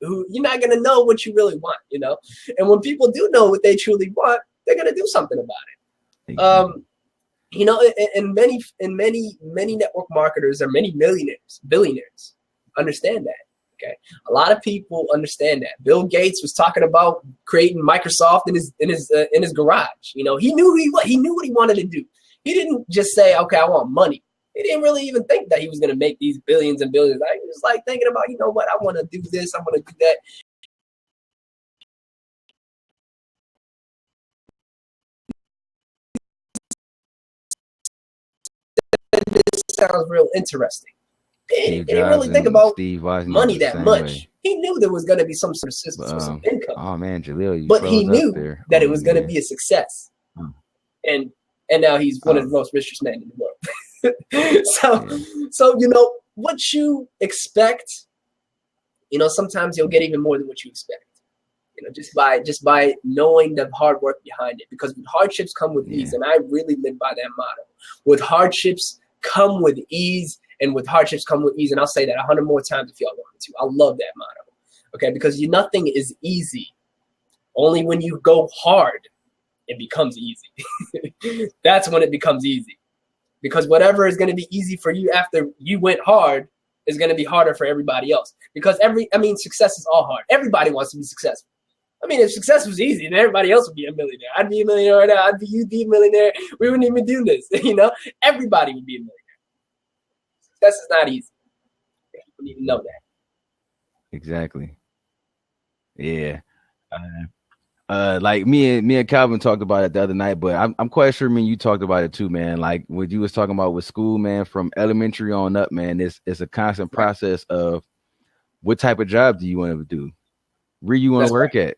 Speaker 2: who you're not gonna know what you really want, you know. And when people do know what they truly want, they're gonna do something about it.
Speaker 1: Exactly.
Speaker 2: And many network marketers or many millionaires, billionaires understand that. Okay, a lot of people understand that. Bill Gates was talking about creating Microsoft in his garage. You know, he knew he knew what he wanted to do. He didn't just say, "Okay, I want money." He didn't really even think that he was going to make these billions and billions. He was like thinking about, you know what, I want to do this, I want to do that. This sounds real interesting.
Speaker 1: Steve
Speaker 2: He didn't
Speaker 1: Jobs
Speaker 2: really think
Speaker 1: and
Speaker 2: about
Speaker 1: Steve Wozniak
Speaker 2: money
Speaker 1: was the
Speaker 2: that
Speaker 1: same
Speaker 2: much.
Speaker 1: way.
Speaker 2: He knew there was going to be some sort of
Speaker 1: But
Speaker 2: source of income,
Speaker 1: oh man, Jaleel, you
Speaker 2: but he
Speaker 1: froze up
Speaker 2: knew
Speaker 1: there
Speaker 2: that it
Speaker 1: on
Speaker 2: was
Speaker 1: me,
Speaker 2: going to
Speaker 1: man.
Speaker 2: be a success.
Speaker 1: Oh,
Speaker 2: And now he's one of
Speaker 1: oh,
Speaker 2: the most richest men in the world. so
Speaker 1: yeah.
Speaker 2: what you expect, sometimes you'll get even more than what you expect. Just by knowing the hard work behind it. Because with hardships come with ease,
Speaker 1: Yeah.
Speaker 2: and I really live by that motto. With hardships come with ease, and with hardships come with ease. And I'll say that 100 more times if y'all want me to. I love that motto. Okay, because nothing is easy. Only when you go hard, it becomes easy. That's when it becomes easy. Because whatever is going to be easy for you after you went hard is going to be harder for everybody else. Because success is all hard. Everybody wants to be successful. I mean, if success was easy, then everybody else would be a millionaire. I'd be a millionaire right now. You'd be a millionaire. We wouldn't even do this. Everybody would be a millionaire. Success is not easy. People need to know that.
Speaker 1: Exactly. Yeah. Uh, Like me and Calvin talked about it the other night, but I'm quite sure me and you talked about it too, man. Like what you was talking about with school, man, from elementary on up, man. It's a constant
Speaker 2: Right.
Speaker 1: process of what type of job do you want to do? Where you want to
Speaker 2: That's
Speaker 1: work at?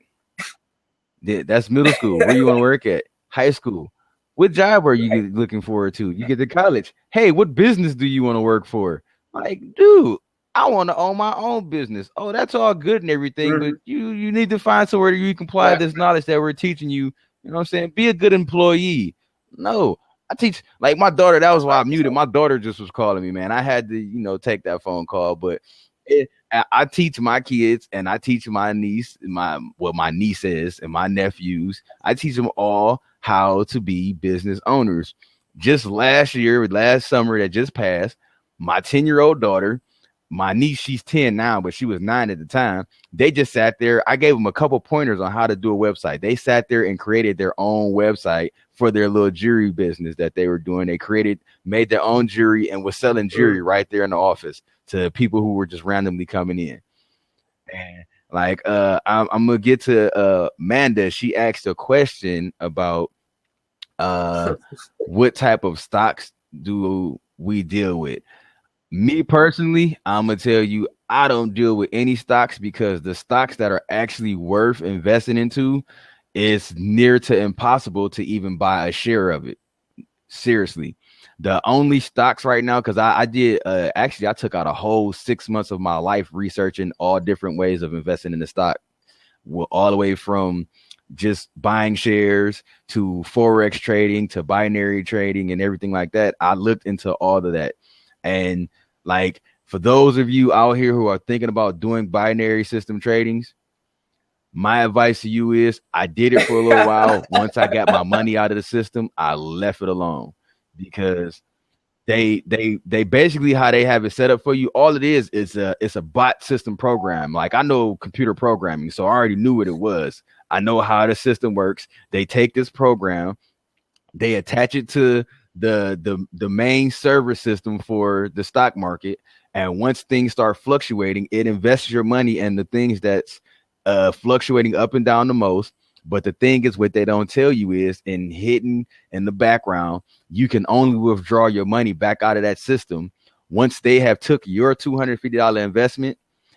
Speaker 1: That's middle school. Where you want to work at? High school. What job are
Speaker 2: right.
Speaker 1: you looking forward to? You get to college. Hey, what business do you want to work for? Like, dude, I want to own my own business. Oh, that's all good and everything, but
Speaker 2: Mm-hmm.
Speaker 1: you need to find somewhere you can apply
Speaker 2: Right.
Speaker 1: this knowledge that we're teaching you. You know what I'm saying? Be a good employee. No, I teach like my daughter. That was
Speaker 2: That's
Speaker 1: why
Speaker 2: right.
Speaker 1: I muted. My daughter just was calling me, man. I had to, take that phone call, but I teach my kids and I teach my niece, my nieces and my nephews. I teach them all how to be business owners. Just last summer that just passed, my 10-year-old daughter, my niece, she's 10 now, but she was 9 at the time. They just sat there. I gave them a couple pointers on how to do a website. They sat there and created their own website for their little jewelry business that they were doing. They made their own jewelry and was selling jewelry
Speaker 2: Mm.
Speaker 1: right there in the office to people who were just randomly coming in. And like I'm gonna get to Manda. She asked a question about uh what type of stocks do we deal with. Me personally, I'm gonna tell you, I don't deal with any stocks because the stocks that are actually worth investing into is near to impossible to even buy a share of it. Seriously. The only stocks right now, because I did actually I took out a whole 6 months of my life researching all different ways of investing in the stock. Well, all the way from just buying shares to forex trading to binary trading and everything like that. I looked into all of that. And like for those of you out here who are thinking about doing binary system tradings, my advice to you is I did it for a little while. Once I got my money out of the system, I left it alone because they basically how they have it set up for you. All it is it's a bot system program. Like I know computer programming, so I already knew what it was. I know how the system works. They take this program, they attach it to the main server system for the stock market, and once things start fluctuating, it invests your money in the things that's fluctuating up and down the most. But the thing is, what they don't tell you is, in hidden in the background, you can only withdraw your money back out of that system once they have took your $250 investment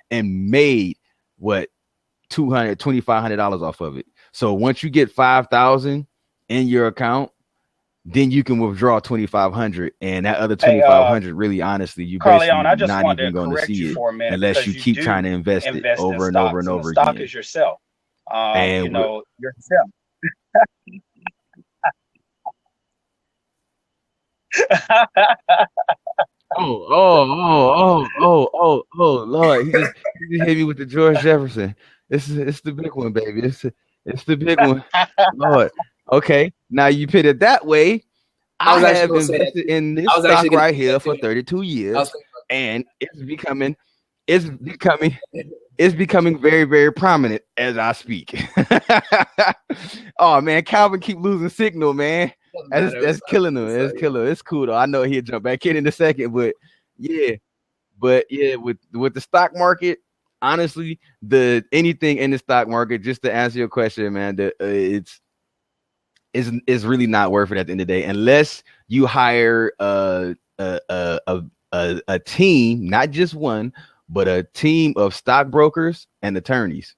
Speaker 1: and made what $2,500 off of it. So once you get 5,000 in your account, then you can withdraw 2,500, and that other
Speaker 3: Hey,
Speaker 1: 2,500, really honestly, you
Speaker 3: Carleon,
Speaker 1: basically
Speaker 3: I just
Speaker 1: not
Speaker 3: wanted
Speaker 1: even
Speaker 3: to
Speaker 1: going to
Speaker 3: correct you
Speaker 1: see it
Speaker 3: for a minute
Speaker 1: unless
Speaker 3: because
Speaker 1: you
Speaker 3: you
Speaker 1: keep trying
Speaker 3: do
Speaker 1: to invest it
Speaker 3: invest in
Speaker 1: over and over
Speaker 3: stocks,
Speaker 1: and
Speaker 3: and the
Speaker 1: over
Speaker 3: stock
Speaker 1: again.
Speaker 3: is yourself.
Speaker 1: And
Speaker 3: Yourself.
Speaker 1: Lord, he just hit me with the George Jefferson. It's the big one, baby. It's the big one. Lord. Okay, now you put it that way.
Speaker 2: I
Speaker 1: I
Speaker 2: was actually
Speaker 1: have
Speaker 2: gonna say that
Speaker 1: invested
Speaker 2: too.
Speaker 1: in
Speaker 2: I
Speaker 1: this
Speaker 2: was actually
Speaker 1: stock
Speaker 2: gonna
Speaker 1: right
Speaker 2: say
Speaker 1: here
Speaker 2: that
Speaker 1: for
Speaker 2: too.
Speaker 1: 32
Speaker 2: I was
Speaker 1: years,
Speaker 2: thinking
Speaker 1: and it's becoming it's becoming very, very prominent as I speak. Oh man, Calvin keep losing signal, man.
Speaker 2: doesn't
Speaker 1: That's
Speaker 2: matter.
Speaker 1: that's killing him. It's
Speaker 2: Yeah.
Speaker 1: killing him. It's cool though. I know he'll jump back in a second, yeah, but yeah, with the stock market, honestly, the anything in the stock market, just to answer your question, man, it's really not worth it at the end of the day unless you hire a team, not just one, but a team of stockbrokers and attorneys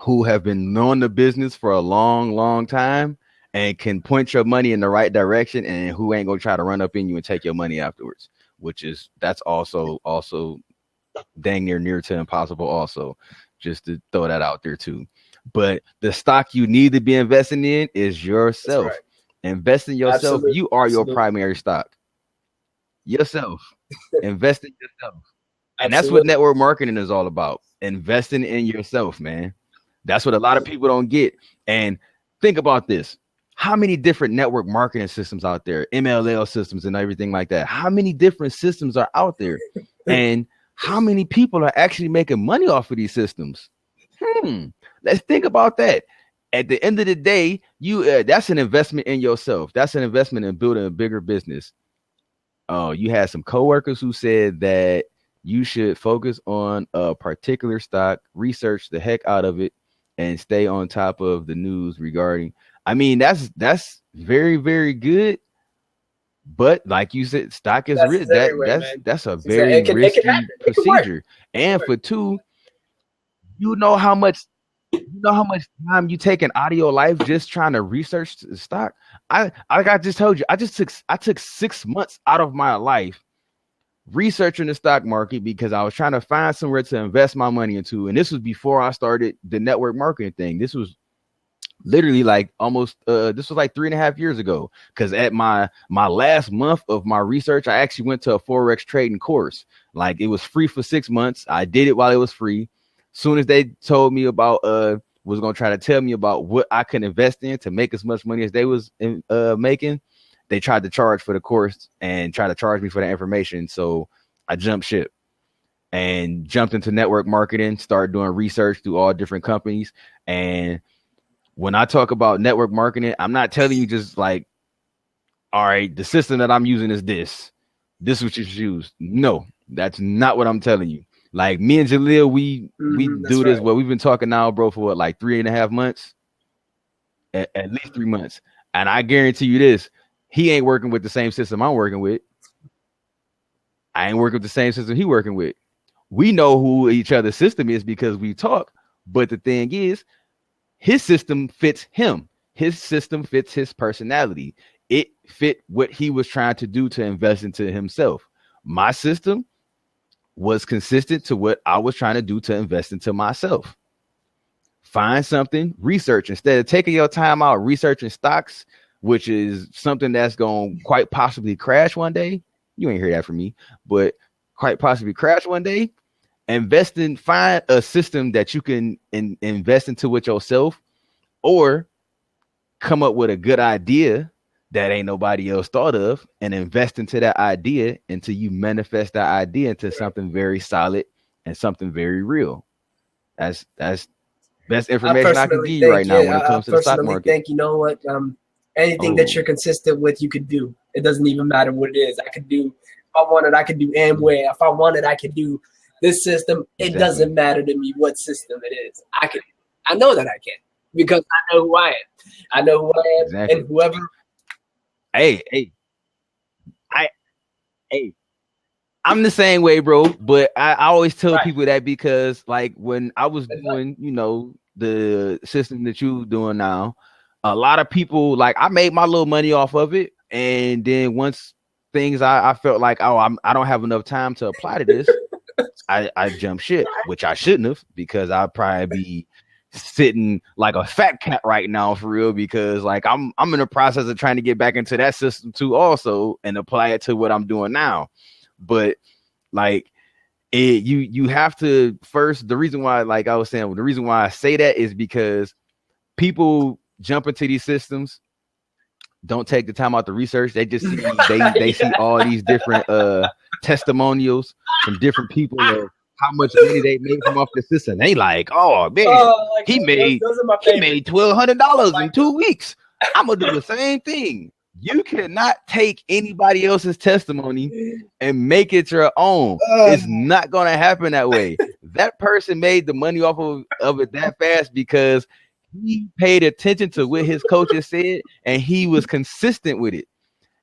Speaker 1: who have been knowing the business for a long, long time and can point your money in the right direction and who ain't gonna try to run up in you and take your money afterwards, which is that's also dang near to impossible also, just to throw that out there too. But the stock you need to be investing in is
Speaker 2: That's right.
Speaker 1: yourself. Invest in yourself.
Speaker 2: Absolutely.
Speaker 1: You are your
Speaker 2: Absolutely.
Speaker 1: primary stock. Yourself. Invest in yourself. And that's what
Speaker 2: Absolutely.
Speaker 1: network marketing is all about. Investing in yourself, man. That's what a lot of people don't get. And think about this. How many different network marketing systems out there, MLL systems and everything like that? How many different systems are out there? And how many people are actually making money off of these systems? Hmm. Let's think about that. At the end of the day, you that's an investment in yourself. That's an investment in building a bigger business. Oh, you had some coworkers who said that you should focus on a particular stock, research the heck out of it, and stay on top of the news regarding. I mean, that's very, very good. But like you said, stock is
Speaker 2: That's
Speaker 1: risk.
Speaker 2: exactly right, man.
Speaker 1: That's a
Speaker 2: That's exactly,
Speaker 1: very
Speaker 2: it can
Speaker 1: risky
Speaker 2: happen. It can work.
Speaker 1: procedure.
Speaker 2: It can
Speaker 1: And
Speaker 2: work.
Speaker 1: for two, you know how much you know how much time you take in audio life just trying to research the stock. Like I just told you, I took 6 months out of my life researching the stock market because I was trying to find somewhere to invest my money into. And this was before I started the network marketing thing. This was literally like almost this was like 3.5 years ago, because at my last month of my research I actually went to a forex trading course. Like, it was free for 6 months. I did it while it was free. Soon as they told me about was going to try to tell me about what I could invest in to make as much money as they was making, they tried to charge for the course and try to charge me for the information. So I jumped ship and jumped into network marketing, started doing research through all different companies. And when I talk about network marketing, I'm not telling you just like, all right, the system that I'm using is this. This is what you should use. No, that's not what I'm telling you. Like, me and Jaleel, we
Speaker 2: That's
Speaker 1: do this.
Speaker 2: right.
Speaker 1: Well, we've been talking now, bro, for what, like 3.5 months, at least 3 months. And I guarantee you this: he ain't working with the same system I'm working with. I ain't working with the same system he working with. We know who each other's system is because we talk. But the thing is, his system fits him. His system fits his personality. It fit what he was trying to do to invest into himself. My system was consistent to what I was trying to do to invest into myself. Find something, research. Instead of taking your time out researching stocks, which is something that's going to quite possibly crash one day. You ain't hear that from me, but quite possibly crash one day. Find a system that you can invest into with yourself, or come up with a good idea that ain't nobody else thought of, and invest into that idea until you manifest that idea into something very solid and something very real. That's best
Speaker 2: I
Speaker 1: information I can
Speaker 2: personally
Speaker 1: give you
Speaker 2: think,
Speaker 1: right now
Speaker 2: yeah,
Speaker 1: when it
Speaker 2: I
Speaker 1: comes to the stock
Speaker 2: personally
Speaker 1: market.
Speaker 2: think, you know what? Anything that
Speaker 1: Oh,
Speaker 2: you're consistent with, you could do. It doesn't even matter what it is. I could do, if I wanted, I could do Amway. If I wanted, I could do this system. It
Speaker 1: exactly.
Speaker 2: doesn't matter to me what system it is. I know that I can, because I know who I am. I know who I am,
Speaker 1: Exactly.
Speaker 2: and whoever.
Speaker 1: Hey, hey, I hey, I'm the same way, bro. But I always tell
Speaker 2: Right.
Speaker 1: people that because, like, when I was
Speaker 2: That's right.
Speaker 1: doing, the system that you doing now, a lot of people, like, I made my little money off of it, and then once I felt like, oh, I don't have enough time to apply to this, I jumped ship, which I shouldn't have, because I'd probably be sitting like a fat cat right now for real, because like I'm in the process of trying to get back into that system too also, and apply it to what I'm doing now. But like, you have to first, the reason why, like I was saying, the reason why I say that is because people jump into these systems, don't take the time out to research. They just see they see
Speaker 2: Yeah.
Speaker 1: all these different testimonials from different people of how much money they made from off the system. They like, oh man,
Speaker 2: Like
Speaker 1: he made
Speaker 2: those are my
Speaker 1: he
Speaker 2: favorite.
Speaker 1: made $1,200
Speaker 2: I
Speaker 1: in
Speaker 2: like
Speaker 1: 2 weeks. I'm gonna do the same thing. You cannot take anybody else's testimony
Speaker 2: them.
Speaker 1: and make it your own. It's not gonna happen that way. That person made the money off of it that fast because he paid attention to what his coaches said and he was consistent with it.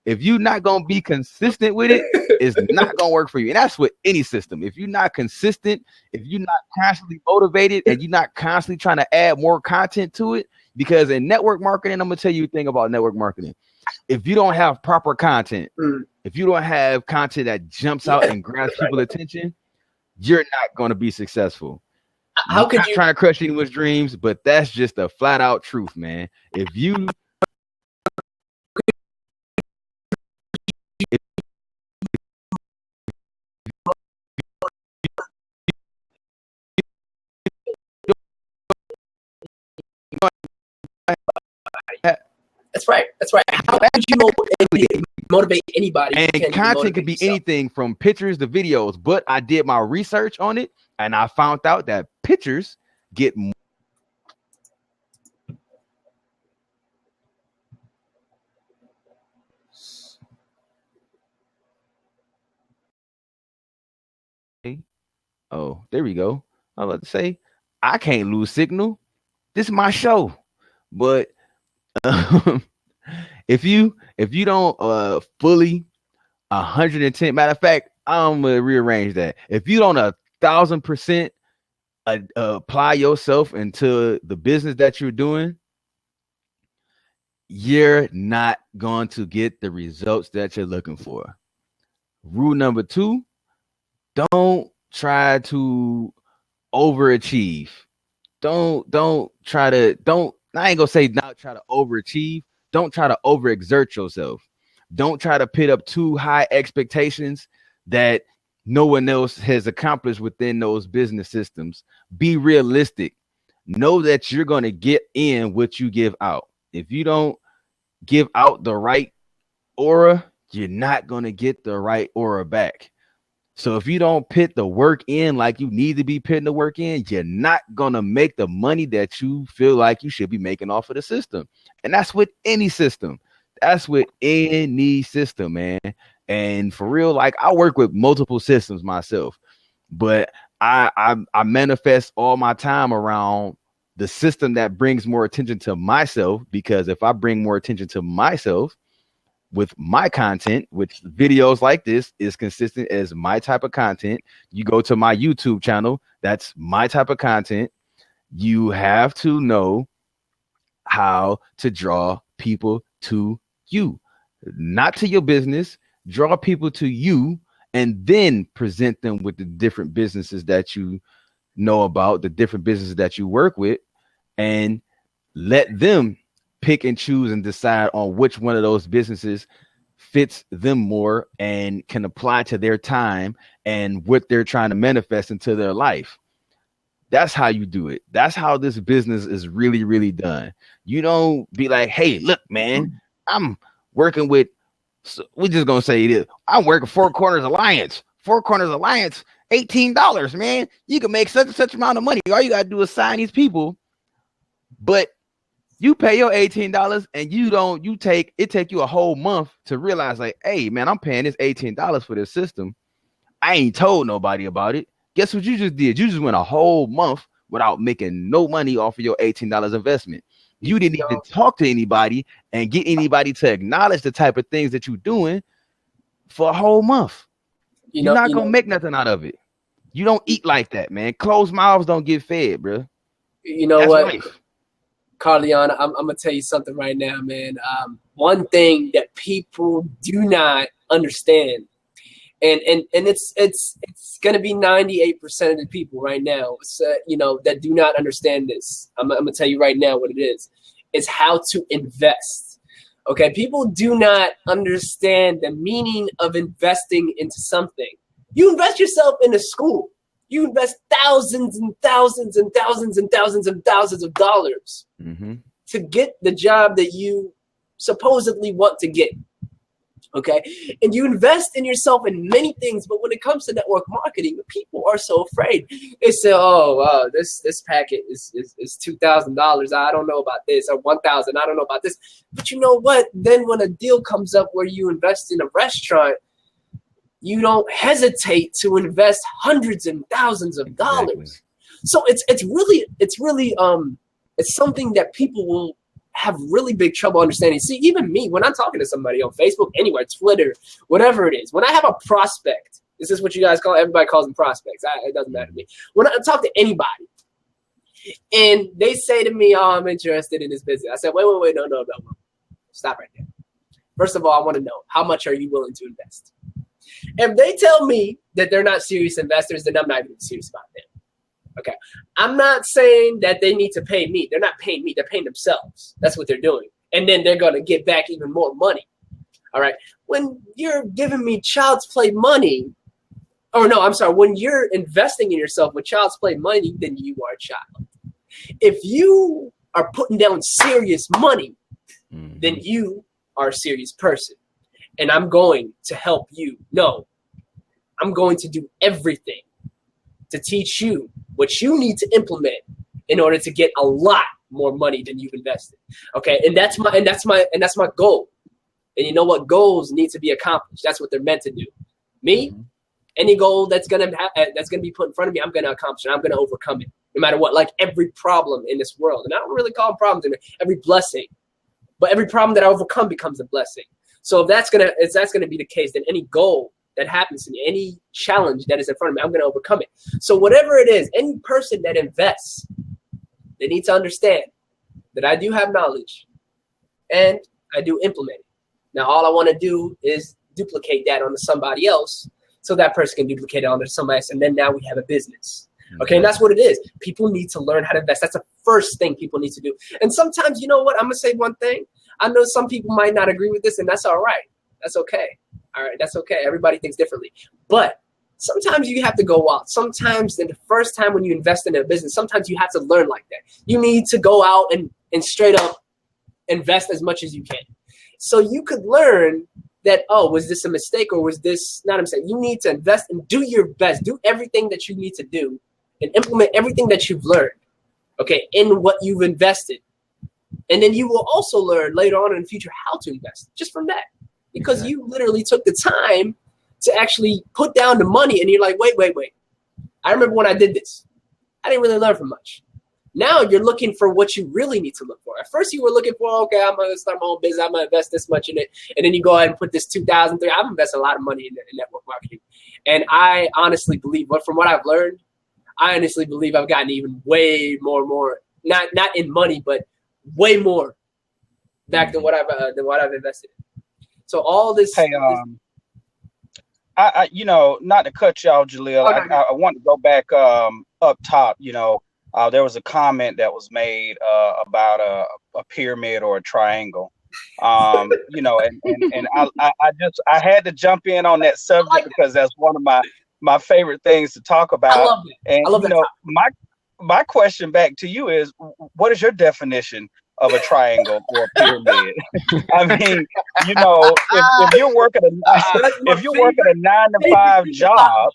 Speaker 1: If you're not gonna be consistent with it, it's not gonna work for you. And that's with any system. If you're not consistent, if you're not constantly motivated, and you're not constantly trying to add more content to it, because in network marketing, I'm gonna tell you a thing about network marketing. If you don't have proper content,
Speaker 2: Mm.
Speaker 1: if you don't have content that jumps out
Speaker 2: Yeah.
Speaker 1: and grabs
Speaker 2: Right.
Speaker 1: people's attention, you're not gonna be successful.
Speaker 2: How could
Speaker 1: Not
Speaker 2: you?
Speaker 1: trying to crush anyone's dreams, but that's just a flat out truth, man. If you
Speaker 2: That's right. That's right. How could you motivate anybody if you
Speaker 1: and
Speaker 2: can't even
Speaker 1: content could
Speaker 2: motivate
Speaker 1: be
Speaker 2: yourself?
Speaker 1: anything from pictures to videos, but I did my research on it and I found out that pictures get more. Oh, there we go. I was about to say, I can't lose signal. This is my show. But um, if you don't fully 110, matter of fact, I'm gonna rearrange that. If you don't 1,000% apply yourself into the business that you're doing, you're not going to get the results that you're looking for. Rule number 2, don't try to overachieve. Don't try to don't I ain't gonna say not try to overachieve. Don't try to overexert yourself. Don't try to put up too high expectations that no one else has accomplished within those business systems. Be realistic. Know that you're going to get in what you give out. If you don't give out the right aura, you're not going to get the right aura back. So if you don't put the work in like you need to be putting the work in, you're not going to make the money that you feel like you should be making off of the system. And that's with any system. That's with any system, man. And for real, like I work with multiple systems myself, but I manifest all my time around the system that brings more attention to myself, because if I bring more attention to myself with my content, which videos like this is consistent as my type of content, you go to my YouTube channel, that's my type of content. You have to know how to draw people to you, not to your business. Draw people to you and then present them with the different businesses that you know about, the different businesses that you work with, and let them pick and choose and decide on which one of those businesses fits them more and can apply to their time and what they're trying to manifest into their life. That's how you do it. That's how this business is really, really done. You don't be like, hey, look, man, I'm working with, so we're just going to say it is. I'm working Four Corners Alliance. Four Corners Alliance, $18, man. You can make such and such amount of money. All you got to do is sign these people. But you pay your $18 and you take you a whole month to realize, like, hey, man, I'm paying this $18 for this system. I ain't told nobody about it. Guess what you just did? You just went a whole month without making no money off of your $18 investment. You didn't even talk to anybody and get anybody to acknowledge the type of things that you're doing for a whole month. You're not going to make nothing out of it. You don't eat like that, man. Closed mouths don't get fed, bro.
Speaker 2: You know what, life. Carliana, I'm going to tell you something right now, man. One thing that people do not understand, and it's going to be 98% of the people right now, that do not understand this. I'm going to tell you right now what it is how to invest. Okay, people do not understand the meaning of investing into something. You invest yourself into school. You invest thousands and thousands and thousands and thousands and thousands of dollars to get the job that you supposedly want to get. Okay, and you invest in yourself in many things, but when it comes to network marketing, people are so afraid. They say, "Oh, this packet is $2,000. I don't know about this, or $1,000. I don't know about this." But you know what? Then when a deal comes up where you invest in a restaurant, you don't hesitate to invest hundreds and thousands of dollars. Exactly. So it's something that people will have really big trouble understanding. See, even me, when I'm talking to somebody on Facebook, anywhere, Twitter, whatever it is, when I have a prospect, this is what you guys call, everybody calls them prospects. It doesn't matter to me. When I talk to anybody and they say to me, "Oh, I'm interested in this business," I said, wait, no. Stop right there. First of all, I want to know, how much are you willing to invest? If they tell me that they're not serious investors, then I'm not even serious about them. Okay. I'm not saying that they need to pay me. They're not paying me. They're paying themselves. That's what they're doing. And then they're going to get back even more money. All right. When you're giving me child's play money, when you're investing in yourself with child's play money, then you are a child. If you are putting down serious money, then you are a serious person. And I'm going to help you. No, I'm going to do everything to teach you what you need to implement in order to get a lot more money than you've invested. Okay, and that's my goal. And you know what? Goals need to be accomplished. That's what they're meant to do. Me, any goal that's gonna be put in front of me, I'm gonna accomplish it. I'm gonna overcome it. no matter what, like every problem in this world. And I don't really call them problems, every blessing. But every problem that I overcome becomes a blessing. So if that's gonna be the case, then any goal that happens to me, any challenge that is in front of me, I'm gonna overcome it. So whatever it is, any person that invests, they need to understand that I do have knowledge and I do implement it. Now all I want to do is duplicate that onto somebody else, so that person can duplicate it onto somebody else, and then now we have a business. Okay, and that's what it is. People need to learn how to invest. That's the first thing people need to do. And sometimes, you know what? I'm going to say one thing. I know some people might not agree with this, and that's all right. That's okay. All right, that's okay. Everybody thinks differently. But sometimes you have to go out. Sometimes in the first time when you invest in a business, sometimes you have to learn like that. You need to go out and straight up invest as much as you can. So you could learn that, oh, was this a mistake or was this not a mistake? You need to invest and do your best. Do everything that you need to do and implement everything that you've learned, okay, in what you've invested. And then you will also learn later on in the future how to invest just from that. Because you literally took the time to actually put down the money and you're like, wait. I remember when I did this. I didn't really learn from much. Now you're looking for what you really need to look for. At first you were looking for, okay, I'm going to start my own business. I'm going to invest this much in it. And then you go ahead and put this 2003. I've invested a lot of money in network marketing. And I honestly believe, but from what I've learned, I honestly believe I've gotten even way more, not in money, but way more back than what I've invested in. So all this.
Speaker 3: Hey, I not to cut y'all, Jaleel. I want to go back up top. There was a comment that was made about a pyramid or a triangle. And I had to jump in on that subject because that's one of my favorite things to talk about.
Speaker 2: I love it.
Speaker 3: And
Speaker 2: I love that.
Speaker 3: My question back to you is, what is your definition of a triangle or a pyramid? I mean, if you're working a 9-to-5 job,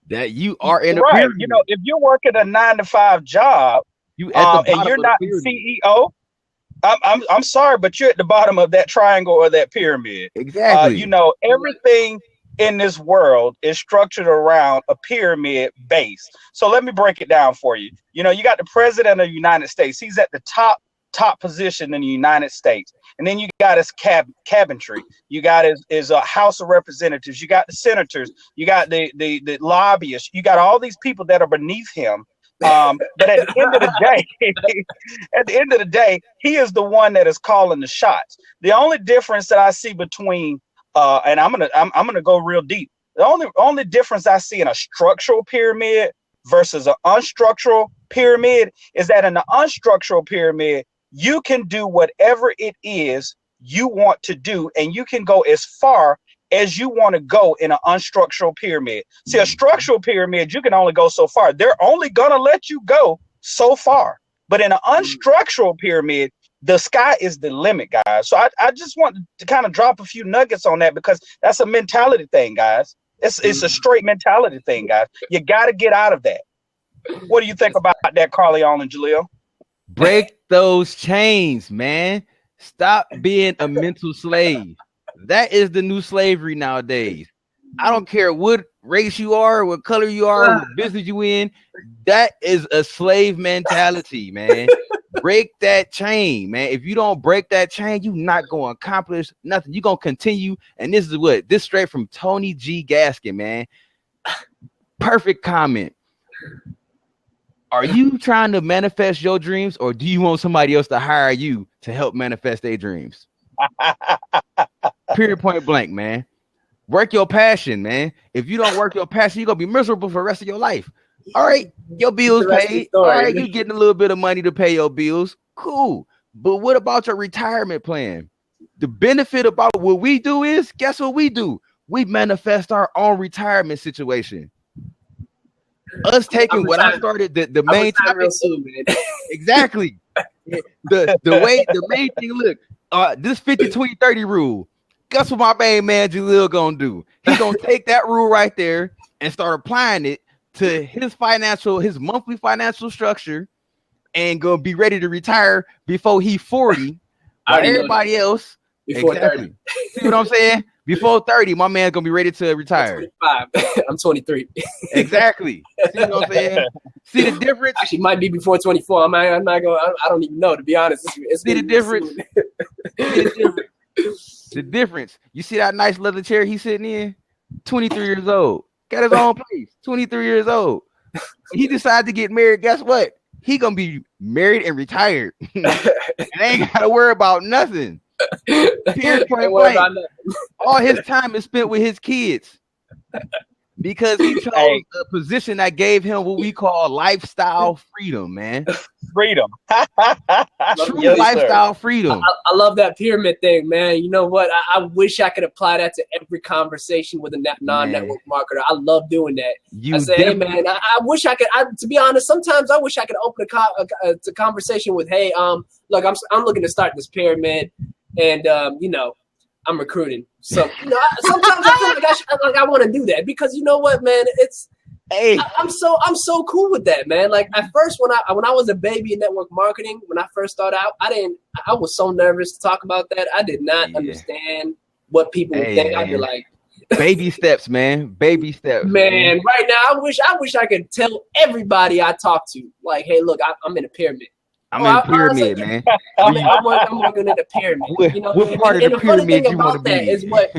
Speaker 1: that you are in a
Speaker 3: right,
Speaker 1: pyramid.
Speaker 3: if you're working a 9-to-5 job, and you're not the CEO, I'm sorry, but you're at the bottom of that triangle or that pyramid.
Speaker 1: Exactly.
Speaker 3: Everything in this world is structured around a pyramid base. So let me break it down for you. You got the president of the United States. He's at the top position in the United States. And then you got his cabinetry. You got his House of Representatives. You got the senators. You got the lobbyists. You got all these people that are beneath him. But at the end of the day, he is the one that is calling the shots. The only difference that I see between and I'm gonna go real deep. The only difference I see in a structural pyramid versus an unstructural pyramid is that in the unstructural pyramid, you can do whatever it is you want to do, and you can go as far as you want to go in an unstructured pyramid. See, a structural pyramid, you can only go so far. They're only gonna let you go so far. But in an unstructured pyramid, the sky is the limit, guys. So I just want to kind of drop a few nuggets on that because that's a mentality thing, guys. It's a straight mentality thing, guys. You got to get out of that. What do you think about that, Carleon and Jaleel?
Speaker 1: Break those chains, man. Stop being a mental slave. That is the new slavery nowadays. I don't care what race you are, what color you are, what business you in. That is a slave mentality, man. Break that chain, man. If you don't break that chain, you're not going to accomplish nothing. You're going to continue. And this is this straight from Tony G. Gaskin, man. Perfect comment. Are you trying to manifest your dreams, or do you want somebody else to hire you to help manifest their dreams? Period, point blank, man. Work your passion, man. If you don't work your passion, you're going to be miserable for the rest of your life. All right, your bills paid. All right, you getting a little bit of money to pay your bills. Cool. But what about your retirement plan? The benefit about what we do is, guess what we do? We manifest our own retirement situation. Us taking what I started, the main topic.
Speaker 2: Soon, man.
Speaker 1: Exactly. The main thing, look, this 50-20-30 rule. Guess what my main man Jaleel gonna do? He's gonna take that rule right there and start applying it to his monthly financial structure, and gonna be ready to retire before he's 40. Everybody else,
Speaker 2: before
Speaker 1: exactly. 30. See what I'm saying? Before 30, my man's gonna be ready to
Speaker 2: I'm
Speaker 1: retire.
Speaker 2: 25. I'm 23.
Speaker 1: Exactly. See what I'm saying? See the difference?
Speaker 2: Actually, might be before 24. I'm not going. I don't even know, to be honest. It's
Speaker 1: See the difference? See the difference? The difference. You see that nice leather chair he's sitting in? 23 years old. Got his own place. 23 years old. He decided to get married. Guess what? He gonna be married and retired. And ain't gotta worry about nothing. Period, point blank. All his time is spent with his kids because he chose a position that gave him what we call lifestyle freedom, man.
Speaker 3: Freedom.
Speaker 1: True lifestyle freedom.
Speaker 2: I love that pyramid thing, man. You know what? I wish I could apply that to every conversation with a non-network marketer. I love doing that. I say, hey, man, I wish I could. To be honest, sometimes I wish I could open a conversation with, hey, look, I'm looking to start this pyramid, and you know, I'm recruiting. So you know, sometimes I feel like I want to do that because you know what, man, it's. Hey, I'm so cool with that, man. Like at first, when I was a baby in network marketing, when I first started out, I was so nervous to talk about that. I did not understand what people would think. I'd be like,
Speaker 1: baby steps, man. Baby steps,
Speaker 2: man. Right now, I wish I could tell everybody I talk to, like, hey, look, I'm in a pyramid.
Speaker 1: I'm in a pyramid, man.
Speaker 2: I'm working in a pyramid. You know,
Speaker 1: what part of the pyramid you want to be?
Speaker 2: Is what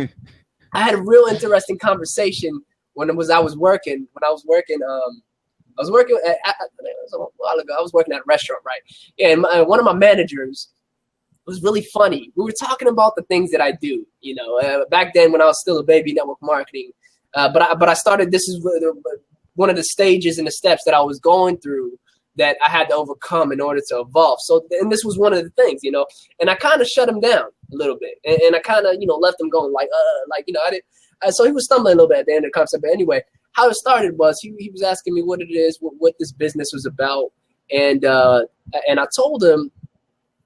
Speaker 2: I had a real interesting conversation. When I was working at a while ago. I was working at a restaurant, right? And one of my managers was really funny. We were talking about the things that I do, you know, back then when I was still a baby network marketing. But I started. This is one of the stages and the steps that I was going through that I had to overcome in order to evolve. So, and this was one of the things, you know. And I kind of shut him down a little bit, and I kind of, you know, left him going like you know, I didn't. So he was stumbling a little bit at the end of the concept. But anyway, how it started was he was asking me what it is, what this business was about. And I told him,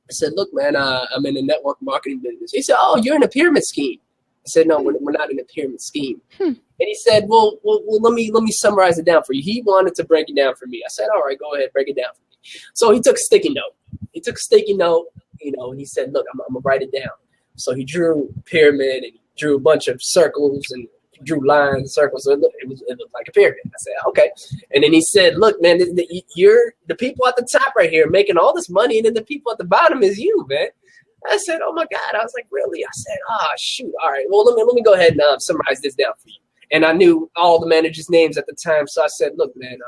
Speaker 2: I said, look, man, I'm in the network marketing business. He said, oh, you're in a pyramid scheme. I said, no, we're not in a pyramid scheme. And he said, well, let me summarize it down for you. He wanted to break it down for me. I said, all right, go ahead, break it down for me. So he took a sticky note. You know, and he said, look, I'm going to write it down. So he drew a pyramid and drew a bunch of circles and drew lines, circles. So it looked like a pyramid. I said, okay. And then he said, look, man, you're the people at the top right here making all this money, and then the people at the bottom is you, man. I said, oh my God. I was like, really? I said, shoot. All right. Well, let me go ahead and summarize this down for you. And I knew all the managers' names at the time. So I said, look, man,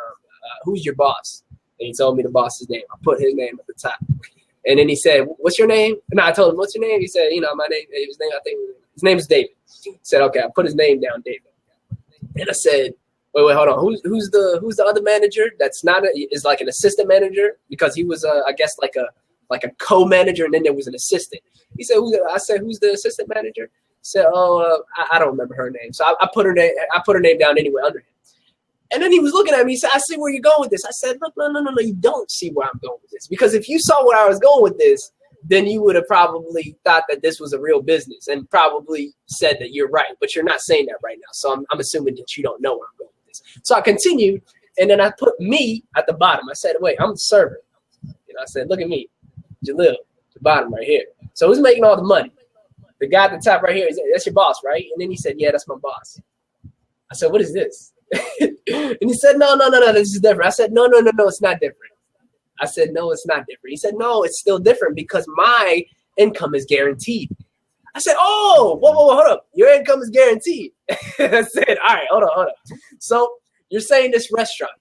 Speaker 2: who's your boss? And he told me the boss's name. I put his name at the top. And then he said, what's your name? And I told him, what's your name? He said, you know, my name, his name is David. He said, okay, I put his name down, David. And I said, wait, hold on. Who's the other manager? That's not is like an assistant manager, because he was I guess like a co-manager, and then there was an assistant. He said, I said, who's the assistant manager? He said, I don't remember her name. So I put her name down anyway under him. And then he was looking at me. He said, I see where you're going with this. I said, look, no, you don't see where I'm going with this. Because if you saw where I was going with this, then you would have probably thought that this was a real business and probably said that you're right. But you're not saying that right now. So I'm assuming that you don't know where I'm going with this. So I continued, and then I put me at the bottom. I said, wait, I'm the server. You know, I said, look at me, Jalil, the bottom right here. So who's making all the money? The guy at the top right here, that's your boss, right? And then he said, yeah, that's my boss. I said, what is this? And he said, no, this is different. I said, no, it's not different. I said, no, it's not different. He said, no, it's still different because my income is guaranteed. I said, oh, whoa, hold up. Your income is guaranteed. I said, all right, hold on. So you're saying this restaurant,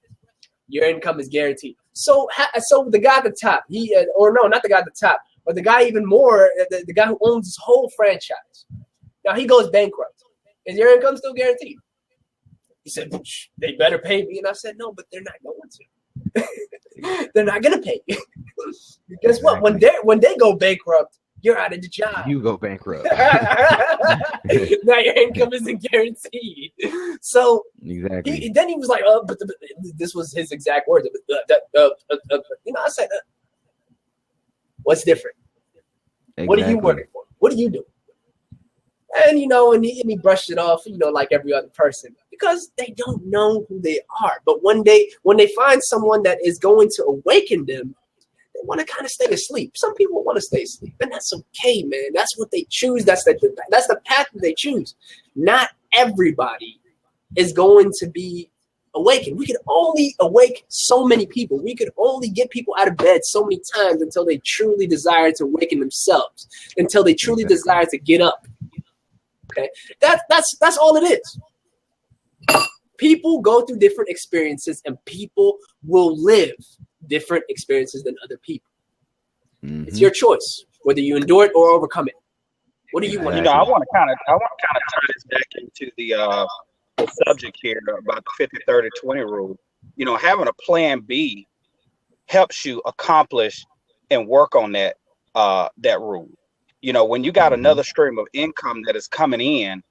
Speaker 2: your income is guaranteed. So the guy at the top, not the guy at the top, but the guy even more, the guy who owns this whole franchise. Now he goes bankrupt. Is your income still guaranteed? He said, they better pay me. And I said, no, but they're not going to. They're not going to pay you. Guess what? When they go bankrupt, you're out of the job.
Speaker 1: You go bankrupt.
Speaker 2: Now your income isn't guaranteed. So
Speaker 1: exactly.
Speaker 2: Then he was like, but this was his exact words. I said, what's different? Exactly. What are you working for? What are you doing? And, and he brushed it off, like every other person, because they don't know who they are. But when they find someone that is going to awaken them, want to kind of stay asleep. Some people want to stay asleep, and that's okay, man. That's what they choose. That's the path that they choose. Not everybody is going to be awakened. We could only awake so many people. We could only get people out of bed so many times until they truly desire to awaken themselves, until they truly desire to get up. Okay, that's all it is. People go through different experiences, and people will live different experiences than other people. Mm-hmm. It's your choice whether you endure it or overcome it. What do you want?
Speaker 3: You know, I want to kind of tie this back into the subject here about the 50-30-20 rule. You know, having a plan B helps you accomplish and work on that rule. You know, when you got another stream of income that is coming in,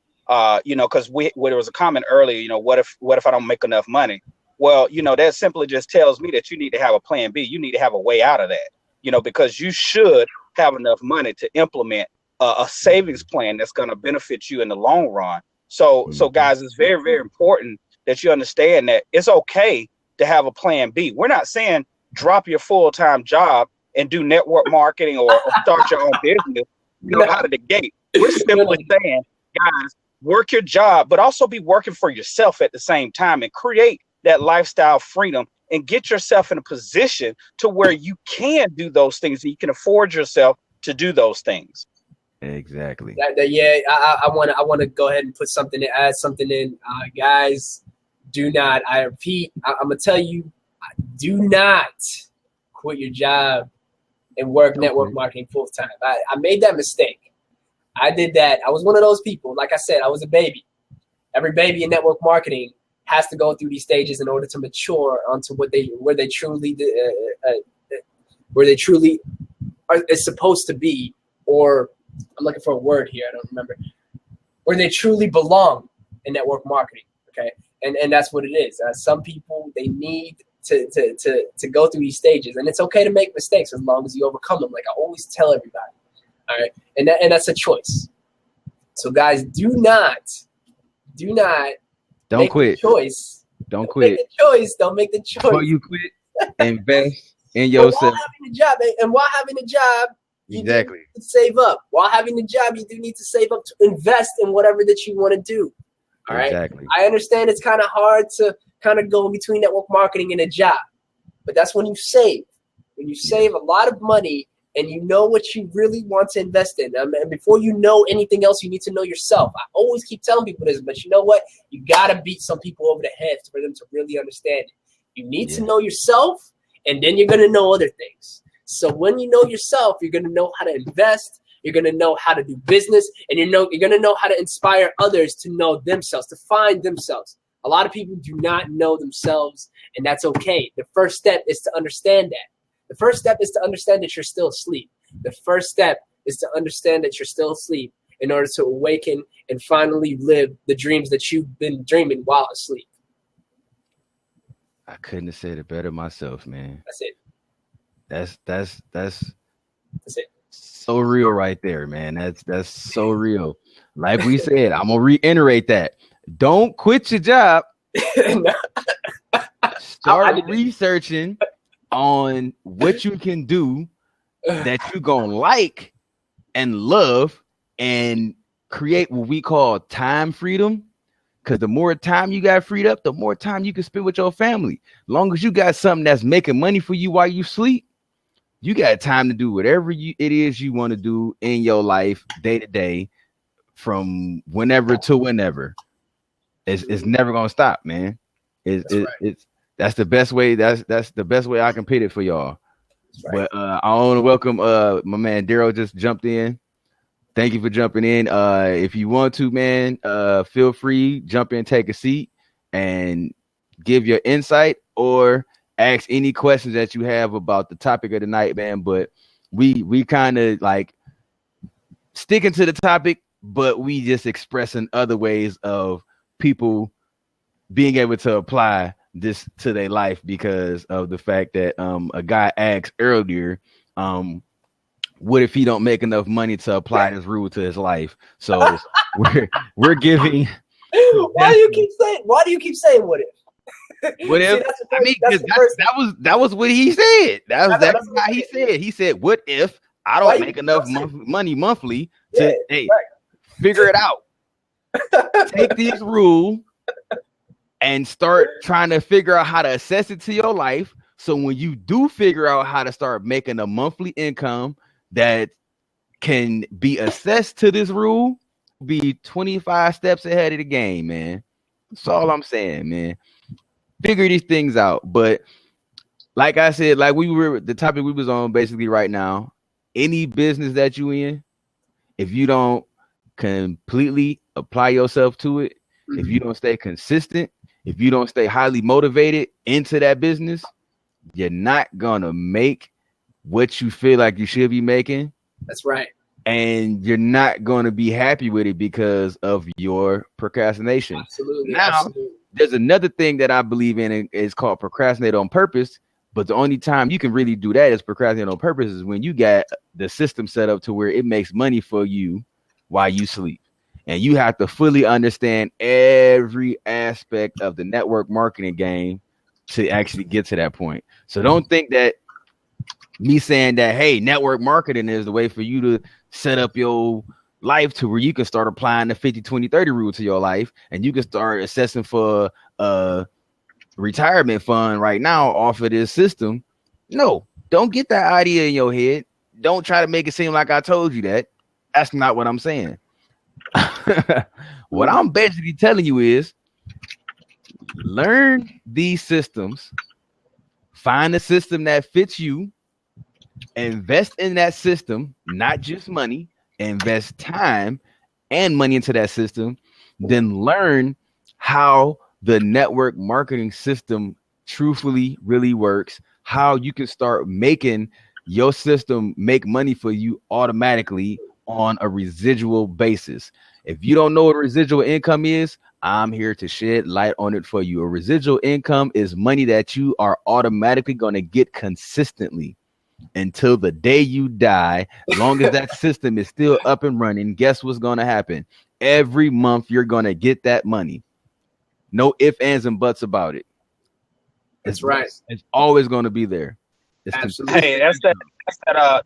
Speaker 3: you know, because there was a comment earlier, you know, what if I don't make enough money? Well, you know, that simply just tells me that you need to have a plan B. You need to have a way out of that, you know, because you should have enough money to implement a savings plan that's going to benefit you in the long run. So guys, it's very, very important that you understand that it's okay to have a plan B. We're not saying drop your full-time job and do network marketing or start your own business, you know, out of the gate. We're simply saying, guys, work your job, but also be working for yourself at the same time and create that lifestyle freedom and get yourself in a position to where you can do those things and you can afford yourself to do those things.
Speaker 1: Exactly.
Speaker 2: Yeah, I want to go ahead and put something to add something in, guys. Do not. I repeat. I'm gonna tell you. Do not quit your job and work network marketing full time. I made that mistake. I did that. I was one of those people. Like I said, I was a baby. Every baby in network marketing has to go through these stages in order to mature onto where they truly is supposed to be, or I'm looking for a word here. I don't remember. Where they truly belong in network marketing. Okay, and that's what it is. Some people, they need to go through these stages, and it's okay to make mistakes as long as you overcome them. Like I always tell everybody. All right, and that's a choice. So guys, do not
Speaker 1: don't quit.
Speaker 2: Choice.
Speaker 1: Don't quit.
Speaker 2: Make the choice. Don't make the choice.
Speaker 1: Before you quit, invest in yourself.
Speaker 2: While having a job, you do need to save up. While having the job, you do need to save up to invest in whatever that you want to do. All right. Exactly. I understand it's kind of hard to kind of go between network marketing and a job, but that's when you save. When you save a lot of money and you know what you really want to invest in. And before you know anything else, you need to know yourself. I always keep telling people this, but you know what? You got to beat some people over the head for them to really understand it. You need to know yourself, and then you're going to know other things. So when you know yourself, you're going to know how to invest. You're going to know how to do business, and you're going to know how to inspire others to know themselves, to find themselves. A lot of people do not know themselves, and that's okay. The first step is to understand that. The first step is to understand that you're still asleep. The first step is to understand that you're still asleep in order to awaken and finally live the dreams that you've been dreaming while asleep.
Speaker 1: I couldn't have said it better myself, man.
Speaker 2: That's it.
Speaker 1: That's
Speaker 2: it.
Speaker 1: So real right there, man. That's so real. Like we said, I'm gonna reiterate that. Don't quit your job. Start researching on what you can do that you gonna like and love and create what we call time freedom. Because the more time you got freed up, the more time you can spend with your family. As long as you got something that's making money for you while you sleep, you got time to do whatever it is you want to do in your life day to day, from whenever to whenever. It's never gonna stop, man. That's the best way. That's the best way I can put it for y'all. Right. But I want to welcome my man Daryl just jumped in. Thank you for jumping in. If you want to, man, feel free, jump in, take a seat, and give your insight or ask any questions that you have about the topic of the night, man. But we kind of like sticking to the topic, but we just expressing other ways of people being able to apply this to their life because of the fact that a guy asked earlier, what if he don't make enough money to apply this rule to his life? So we're giving.
Speaker 2: Why do you keep saying what if?
Speaker 1: What if? I mean, that was what he said. That was exactly how he said. He said, "What if I don't make enough money monthly to figure it out? Take this rule and start trying to figure out how to assess it to your life. So when you do figure out how to start making a monthly income that can be assessed to this rule, be 25 steps ahead of the game, man. That's all I'm saying, man. Figure these things out." But like I said, like the topic we was on basically right now, any business that you in, if you don't completely apply yourself to it, if you don't stay consistent, if you don't stay highly motivated into that business, you're not gonna make what you feel like you should be making.
Speaker 2: That's right.
Speaker 1: And you're not gonna be happy with it because of your procrastination.
Speaker 2: Absolutely.
Speaker 1: Now, there's another thing that I believe in. It's called procrastinate on purpose. But the only time you can really do that is procrastinate on purpose is when you got the system set up to where it makes money for you while you sleep. And you have to fully understand every aspect of the network marketing game to actually get to that point. So don't think that me saying that, hey, network marketing is the way for you to set up your life to where you can start applying the 50-20-30 rule to your life, and you can start assessing for a retirement fund right now off of this system. No, don't get that idea in your head. Don't try to make it seem like I told you that. That's not what I'm saying. What I'm basically telling you is learn these systems, find a system that fits you, invest in that system, not just money, invest time and money into that system, then learn how the network marketing system truthfully really works, how you can start making your system make money for you automatically on a residual basis. If you don't know what residual income is, I'm here to shed light on it for you. A residual income is money that you are automatically going to get consistently until the day you die. As long as that system is still up and running, guess what's going to happen? Every month you're going to get that money. No ifs, ands, and buts about it.
Speaker 2: That's right.
Speaker 1: It's always going to be there. It's
Speaker 2: absolutely.
Speaker 3: Hey,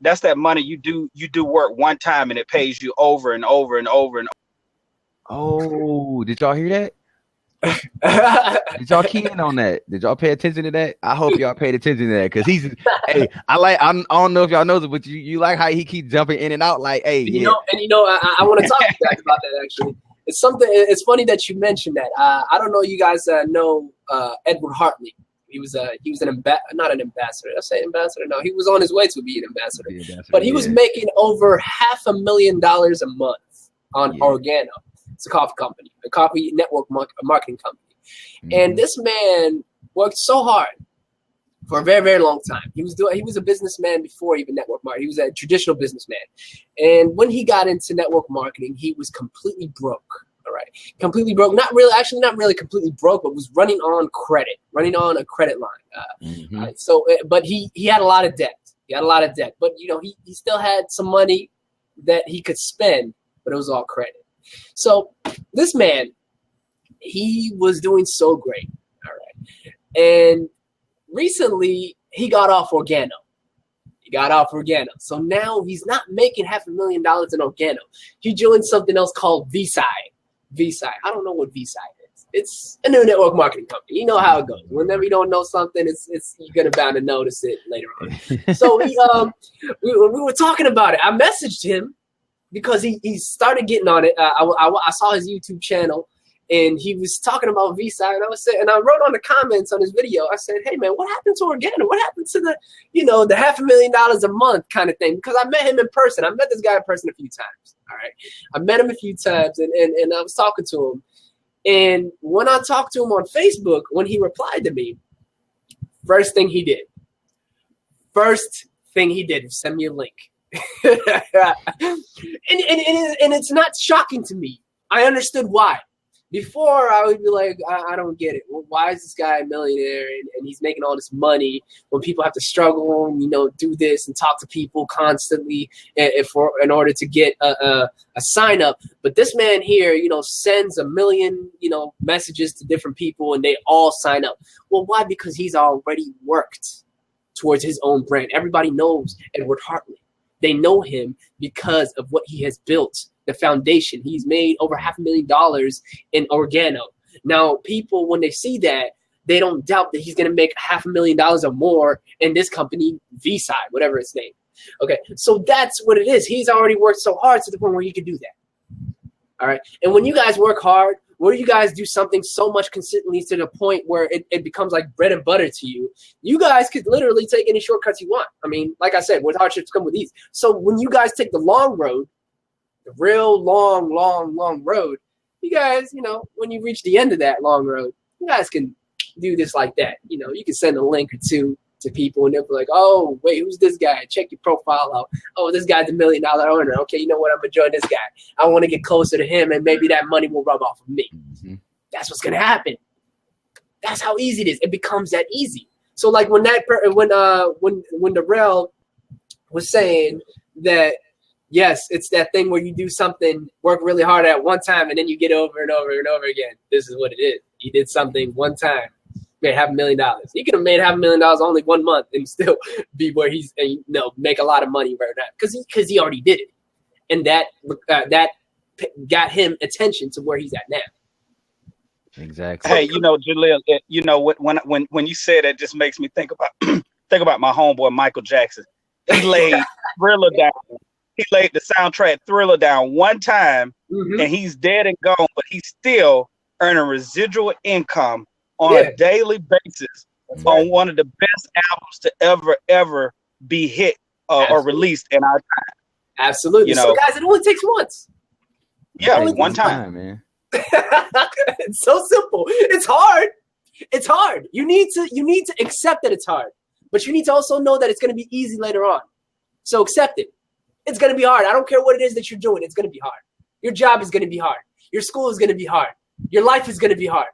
Speaker 3: that's that money you do work one time and it pays you over and over and over and over.
Speaker 1: Oh, did y'all hear that? Did y'all key in on that? Did y'all pay attention to that? I hope y'all paid attention to that, because he's hey, I don't know if y'all know this, but you like how he keeps jumping in and out, like, hey,
Speaker 2: I want to talk to you guys about that. Actually, it's something. It's funny that you mentioned that. I don't know you guys know Edward Hartley. He was not an ambassador. Did I say ambassador? No, he was on his way to be an ambassador. But he was making over $500,000 a month on Organo. It's a coffee company, a coffee network marketing company. Mm-hmm. And this man worked so hard for a very, very long time. He was a businessman before even network marketing. He was a traditional businessman. And when he got into network marketing, he was completely broke. All right. Completely broke. Not really completely broke, but was running on a credit line. But he had a lot of debt. But, he still had some money that he could spend, but it was all credit. So this man, he was doing so great. All right. And recently he got off Organo. So now he's not making $500,000 in Organo. He joined something else called VSI. I don't know what VSI is. It's a new network marketing company. You know how it goes. Whenever you don't know something, it's you're gonna bound to notice it later on. So we were talking about it. I messaged him because he started getting on it. I saw his YouTube channel, and he was talking about VSI, and I wrote on the comments on his video. I said, "Hey man, what happened to Organo? What happened to the $500,000 a month kind of thing?" Because I met him in person. I met this guy in person a few times. All right, I met him a few times, and I was talking to him. And when I talked to him on Facebook, when he replied to me, first thing he did was send me a link. and it's not shocking to me. I understood why. Before, I would be like, I don't get it. Well, why is this guy a millionaire and he's making all this money when people have to struggle and, do this and talk to people constantly in order to get a sign up. But this man here, sends a million, messages to different people and they all sign up. Well, why? Because he's already worked towards his own brand. Everybody knows Edward Hartley. They know him because of what he has built, the foundation. He's made over $500,000 in Organo. Now, people, when they see that, they don't doubt that he's going to make $500,000 or more in this company, V-Side, whatever its name. Okay, so that's what it is. He's already worked so hard to the point where he could do that. All right, and when you guys work hard, where you guys do something so much consistently to the point where it becomes like bread and butter to you, you guys could literally take any shortcuts you want. I mean, like I said, with hardships come with ease. So when you guys take the long road, the real long road, you guys, when you reach the end of that long road, you guys can do this like that. You can send a link or two to people and they'll be like, oh, wait, who's this guy? Check your profile out. Oh, this guy's $1 million owner. Okay, you know what? I'm going to join this guy. I want to get closer to him and maybe that money will rub off of me. Mm-hmm. That's what's going to happen. That's how easy it is. It becomes that easy. So like when Darrell was saying that, yes, it's that thing where you do something, work really hard at one time, and then you get over and over and over again. This is what it is. He did something one time, made $500,000. He could have made $500,000 only 1 month and still be where he's, make a lot of money right now because he already did it, and that got him attention to where he's at now.
Speaker 1: Exactly.
Speaker 3: Hey, Jaleel, when you said it, just makes me think about my homeboy Michael Jackson. He laid Thriller down. He laid the soundtrack Thriller down one time, mm-hmm. and he's dead and gone, but he's still earning residual income on a daily basis on one of the best albums to ever be hit or released in our time.
Speaker 2: Absolutely. So guys, it only takes once.
Speaker 3: Yeah, one time,
Speaker 1: man.
Speaker 2: It's so simple. It's hard. It's hard. You need to accept that it's hard, but you need to also know that it's going to be easy later on. So accept it. It's going to be hard. I don't care what it is that you're doing. It's going to be hard. Your job is going to be hard. Your school is going to be hard. Your life is going to be hard.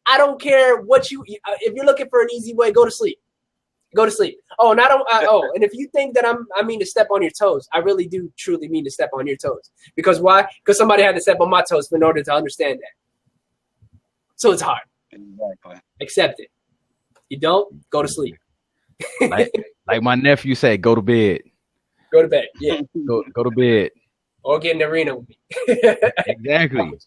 Speaker 2: I don't care what if you're looking for an easy way, go to sleep. Go to sleep. Oh, and and if you think that I mean to step on your toes, I really do truly mean to step on your toes. Because why? Because somebody had to step on my toes in order to understand that. So it's hard.
Speaker 3: Exactly.
Speaker 2: Accept it. You don't, go to sleep.
Speaker 1: like my nephew said, go to bed.
Speaker 2: Go to bed. Yeah.
Speaker 1: Go to bed.
Speaker 2: Or get in the arena with me.
Speaker 1: Exactly.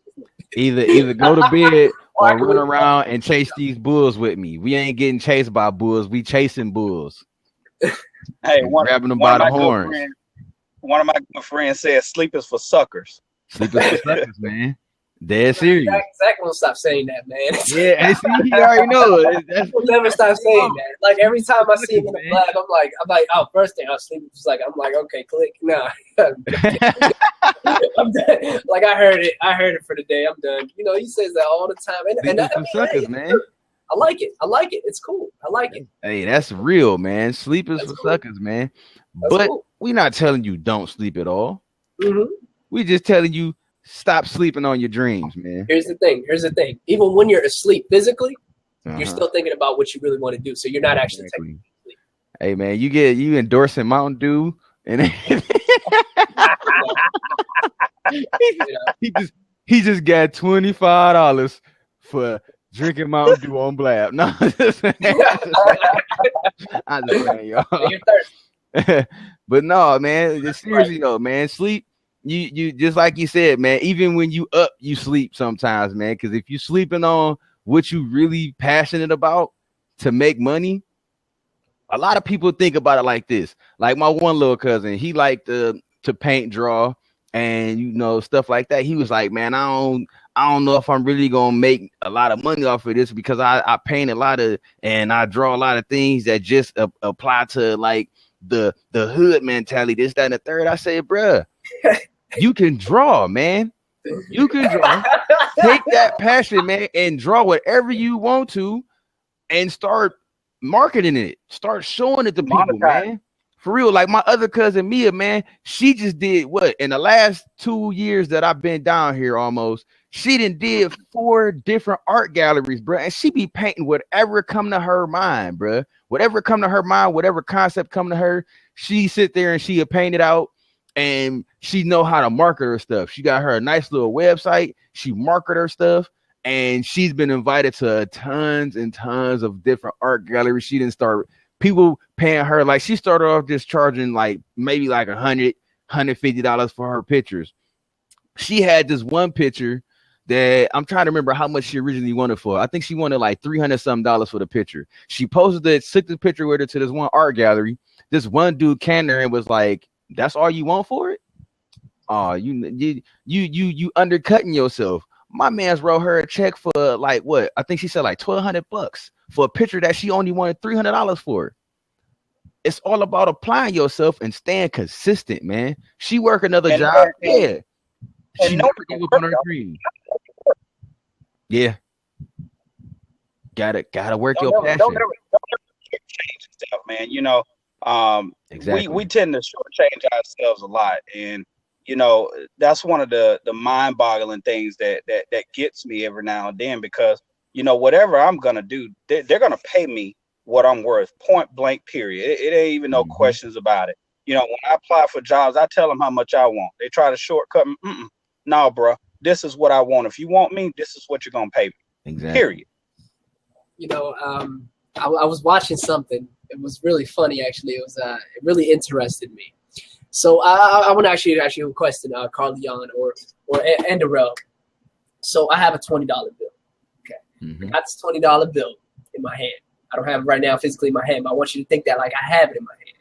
Speaker 1: Either go to bed or run around and chase these bulls with me. We ain't getting chased by bulls. We chasing bulls.
Speaker 3: Hey,
Speaker 1: grabbing them by the horns.
Speaker 3: One of my good friends said, "Sleep is for suckers."
Speaker 1: Sleep is for suckers, man. Dead serious.
Speaker 2: Zach won't stop saying that, man.
Speaker 1: Yeah, see, he already knows.
Speaker 2: He'll never stop saying that. Like every time I see him in the lab, I'm like, oh, first thing I'll sleep. It's like I'm like, okay, click. Nah. I'm done. Like I heard it for the day. I'm done. He says that all the time. And
Speaker 1: suckers, man.
Speaker 2: I like it. It's cool. I like it.
Speaker 1: Hey, that's real, man. Sleep is for suckers, man. But we're not telling you don't sleep at all.
Speaker 2: Mm-hmm.
Speaker 1: We just telling you stop sleeping on your dreams, man.
Speaker 2: Here's the thing. Even when you're asleep physically, you're still thinking about what you really want to do. So you're not actually technically asleep.
Speaker 1: Hey, man, you endorsing Mountain Dew and he just got $25 for drinking Mountain Dew on Blab. No, I'm just saying, y'all. But no, man, seriously though, man, sleep. You just like you said, man, even when you up, you sleep sometimes, man. Because if you sleeping on what you really passionate about to make money, a lot of people think about it like this. Like my one little cousin, he liked to paint, draw, and stuff like that. He was like, man, I don't know if I'm really gonna make a lot of money off of this because I paint a lot of and I draw a lot of things that just apply to like the hood mentality, this, that, and the third. I say, bruh, you can draw, man. You can draw. Take that passion, man, and draw whatever you want to and start marketing it. Start showing it to people, man. For real. Like my other cousin, Mia, man, she just did what? In the last 2 years that I've been down here almost, She did 4 different art galleries, bro, and she be painting whatever come to her mind, bro. Whatever come to her mind, whatever concept come to her, she sit there and she'll paint it out, and she know how to market her stuff. She got her a nice little website. She market her stuff, and she's been invited to tons and tons of different art galleries. She didn't start people paying her, like she started off just charging like maybe like $150 for her pictures. She had this one picture that I'm trying to remember how much she originally wanted for. I think she wanted like $300 something for the picture. She posted it, took the picture with her to this one art gallery. This one dude came there and was like, "That's all you want for it? Oh, you undercutting yourself." My man's wrote her a check for like what? I think she said like $1,200 for a picture that she only wanted $300 for. It's all about applying yourself and staying consistent, man. She work another job, yeah. She never gave up on her dream. Yeah, gotta work your passion.
Speaker 3: Don't ever change yourself, man. You know,
Speaker 1: Exactly.
Speaker 3: we tend to shortchange ourselves a lot, and you know that's one of the mind-boggling things that gets me every now and then, because you know whatever I'm gonna do, they're gonna pay me what I'm worth, point blank, period. It ain't even no questions about it. You know, when I apply for jobs, I tell them how much I want. They try to shortcut me. No, bro, this is what I want. If you want me, this is what you're gonna pay me.
Speaker 1: Exactly.
Speaker 3: Period.
Speaker 2: You know, I was watching something. It was really funny, actually. It really interested me. So I want to ask you a question, Carleon or Enderell. So I have a $20 bill. Okay, I got this $20 bill in my hand. I don't have it right now physically in my hand, but I want you to think that like I have it in my hand.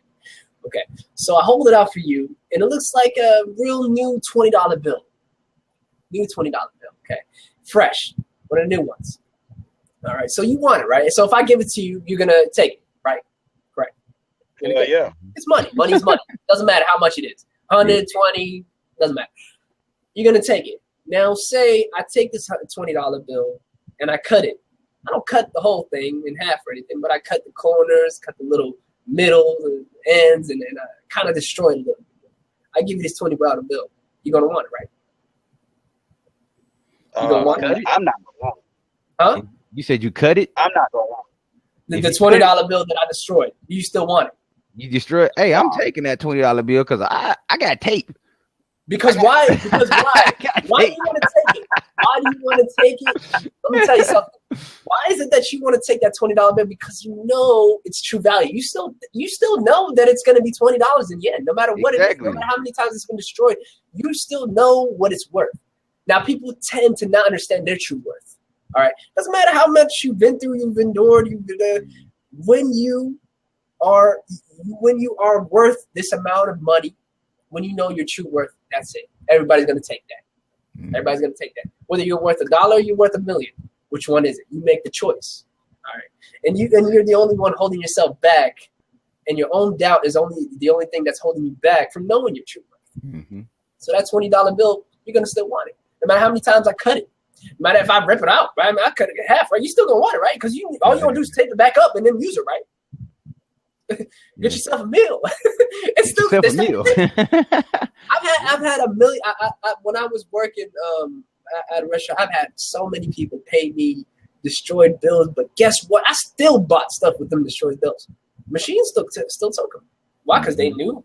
Speaker 2: Okay, so I hold it out for you, and it looks like a real new $20 bill. New $20 bill, okay? Fresh, one of the new ones. All right, so you want it, right? So if I give it to you, you're going to take it, right? Correct.
Speaker 3: Yeah.
Speaker 2: It's money. Money's money. Doesn't matter how much it is. 120, doesn't matter. You're going to take it. Now, say I take this $20 bill and I cut it. I don't cut the whole thing in half or anything, but I cut the corners, cut the little middle, the ends, and I kind of destroy it a little bit. I give you this $20 bill. You're going to want it, right? You gonna want it?
Speaker 3: I'm not going to want it.
Speaker 2: Huh?
Speaker 1: You said you cut it?
Speaker 3: I'm not going to want
Speaker 2: it. The $20 bill that I destroyed, you still want it?
Speaker 1: You destroy it? Hey, I'm taking that $20 bill because I got tape.
Speaker 2: Because why? Because why? Why do you want to take it? Why do you want to take it? Let me tell you something. Why is it that you want to take that $20 bill? Because you know it's true value. You still know that it's going to be $20 in the end, no matter what it is, no matter how many times it's been destroyed. You still know what it's worth. Now, people tend to not understand their true worth. All right, doesn't matter how much you've been through, you've endured. When you are worth this amount of money, when you know your true worth, that's it. Everybody's going to take that. Everybody's going to take that. Whether you're worth $1 or you're worth $1 million, which one is it? You make the choice. All right, and you're the only one holding yourself back, and your own doubt is the only thing that's holding you back from knowing your true worth. So that $20 bill, you're going to still want it. No matter how many times I cut it. No matter if I rip it out, right? I mean, I cut it in half, right? You still going to want it, right? Because all you want to do is take it back up and then use it, right? Get yourself a meal. It's still a meal. I've had a million. When I was working at a restaurant, I've had so many people pay me destroyed bills. But guess what? I still bought stuff with them destroyed bills. Machines still took them. Why? Because they knew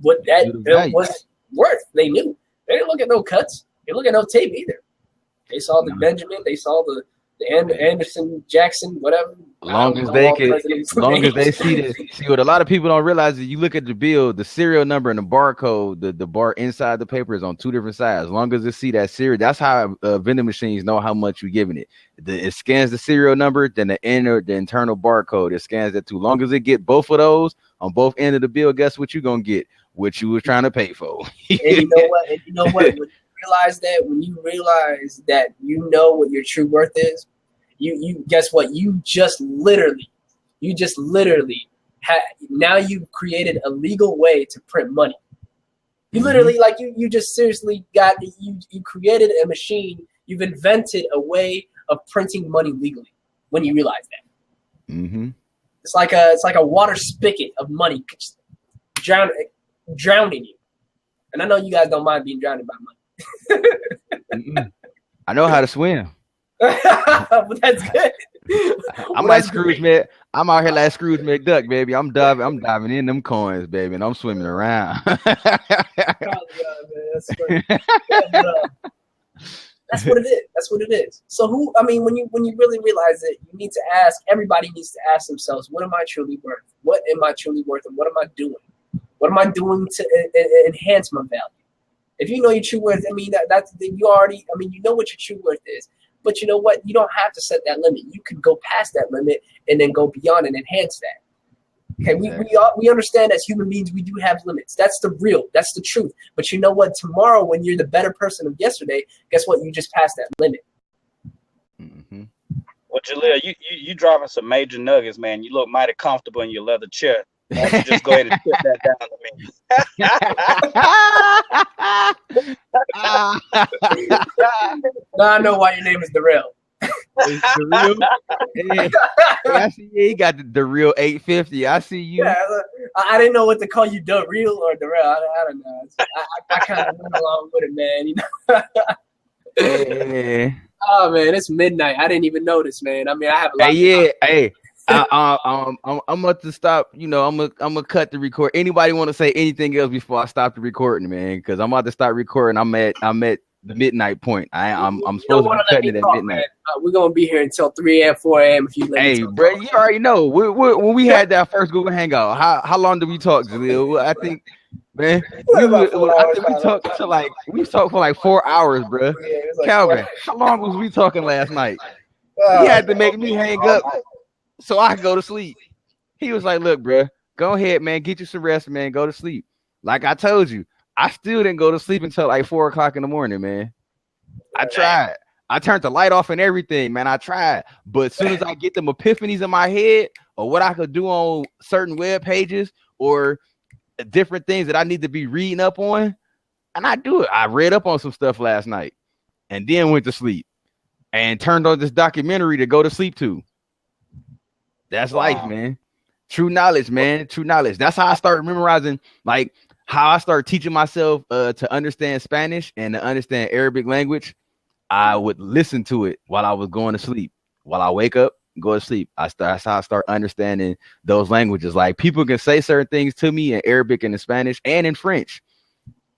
Speaker 2: what that bill was worth. They knew. They didn't look at no cuts. They look at no tape either. They saw the Benjamin. They saw the Anderson, Jackson, whatever.
Speaker 1: Long as they see this. See, what a lot of people don't realize is you look at the bill, the serial number and the barcode, the bar inside the paper is on 2 different sides. As long as it see that serial, that's how vending machines know how much you're giving it. It scans the serial number, then the internal barcode. It scans that too. Long as it get both of those on both ends of the bill, guess what you're gonna get? What you was trying to pay for.
Speaker 2: And you know what? When you realize that you know what your true worth is, you guess what? You just literally now you've created a legal way to print money. You literally you just seriously you created a machine. You've invented a way of printing money legally when you realize that. It's like a water spigot of money drowning you. And I know you guys don't mind being drowned by money.
Speaker 1: I know how to swim.
Speaker 2: But that's good.
Speaker 1: I'm like Scrooge, man. I'm out here like Scrooge McDuck, baby. I'm diving in them coins, baby, and I'm swimming around.
Speaker 2: That's funny. That's what it is. That's what it is. So when you really realize it, you need to ask, everybody needs to ask themselves, what am I truly worth? What am I truly worth? And what am I doing? What am I doing to enhance my value? If you know your true worth, that's you already, you know what your true worth is. But you know what? You don't have to set that limit. You can go past that limit and then go beyond and enhance that. Okay, we understand as human beings we do have limits. That's the truth. But you know what? Tomorrow, when you're the better person of yesterday, guess what? You just passed that limit.
Speaker 1: Mm-hmm.
Speaker 3: Well, Jaleel, you dropping some major nuggets, man. You look mighty comfortable in your leather chair. Why don't you just go ahead and put that down to me?
Speaker 2: Now I know why your name is Darrell.
Speaker 1: It's the real. I see he got the real 850. I see you.
Speaker 2: Yeah, I didn't know what to call you, Darrell or Darrell. I don't know. I kind of went along with it, man. You know.
Speaker 1: Hey.
Speaker 2: Oh man, it's midnight. I didn't even notice, man. I have a lot.
Speaker 1: Hey. I'm about to stop. You know, I'm gonna cut the record. Anybody want to say anything else before I stop the recording, man? Because I'm about to start recording. I'm at the midnight point. I'm supposed to be cutting it at midnight.
Speaker 2: We're gonna be here until 3 a.m., 4 a.m. if you let me talk.
Speaker 1: Bro, you already know. When we had that first Google Hangout, how long did we talk, Jaleel? I think, man, we talked for like 4 hours, bro. Yeah, like Calvin, how long was we talking last night? He had to make me hang up so I could go to sleep. He was like, look, bro, go ahead, man, get you some rest, man, go to sleep. Like I told you, I still didn't go to sleep until like 4 o'clock in the morning, man. I tried. I turned the light off and everything, man. I tried. But as soon as I get them epiphanies in my head or what I could do on certain web pages or different things that I need to be reading up on, and I do it. I read up on some stuff last night and then went to sleep and turned on this documentary to go to sleep to. That's life, man. True knowledge, man. True knowledge. That's how I started memorizing, like how I started teaching myself to understand Spanish and to understand Arabic language. I would listen to it while I was going to sleep. While I wake up, go to sleep. That's how I start understanding those languages. Like people can say certain things to me in Arabic and in Spanish and in French.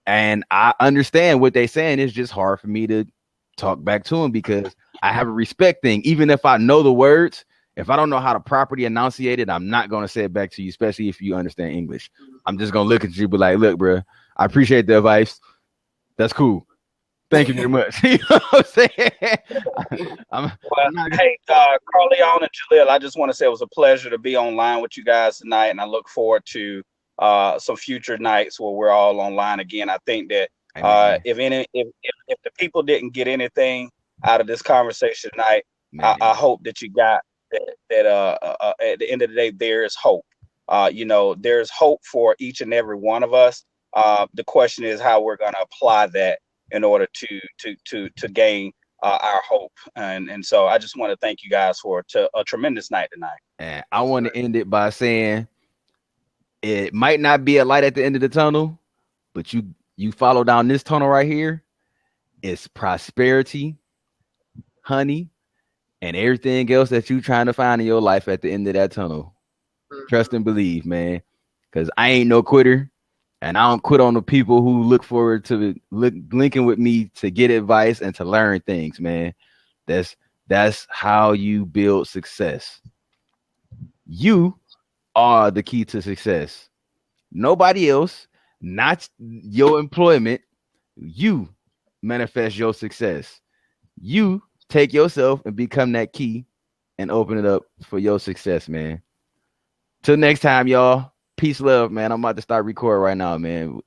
Speaker 1: And I understand what they're saying. It's just hard for me to talk back to them because I have a respect thing. Even if I know the words, if I don't know how to properly enunciate it, I'm not going to say it back to you, especially if you understand English. I'm just going to look at you and be like, look, bro, I appreciate the advice. That's cool. Thank you very much. You know what I'm saying?
Speaker 3: Hey, Carleon and Jaleel, I just want to say it was a pleasure to be online with you guys tonight, and I look forward to some future nights where we're all online again. I think that if the people didn't get anything out of this conversation tonight, I hope that you got that at the end of the day, there is hope. There's hope for each and every one of us. The question is how we're going to apply that in order to gain our hope. And so I just want to thank you guys for a tremendous night tonight.
Speaker 1: And I want to end it by saying it might not be a light at the end of the tunnel, but you follow down this tunnel right here. It's prosperity, honey, and everything else that you're trying to find in your life at the end of that tunnel. Trust and believe, man, because I ain't no quitter. And I don't quit on the people who look forward to linking with me to get advice and to learn things, man. That's how you build success. You are the key to success. Nobody else, not your employment. You manifest your success. You take yourself and become that key and open it up for your success, man. Till next time, y'all. Peace, love, man. I'm about to start recording right now, man.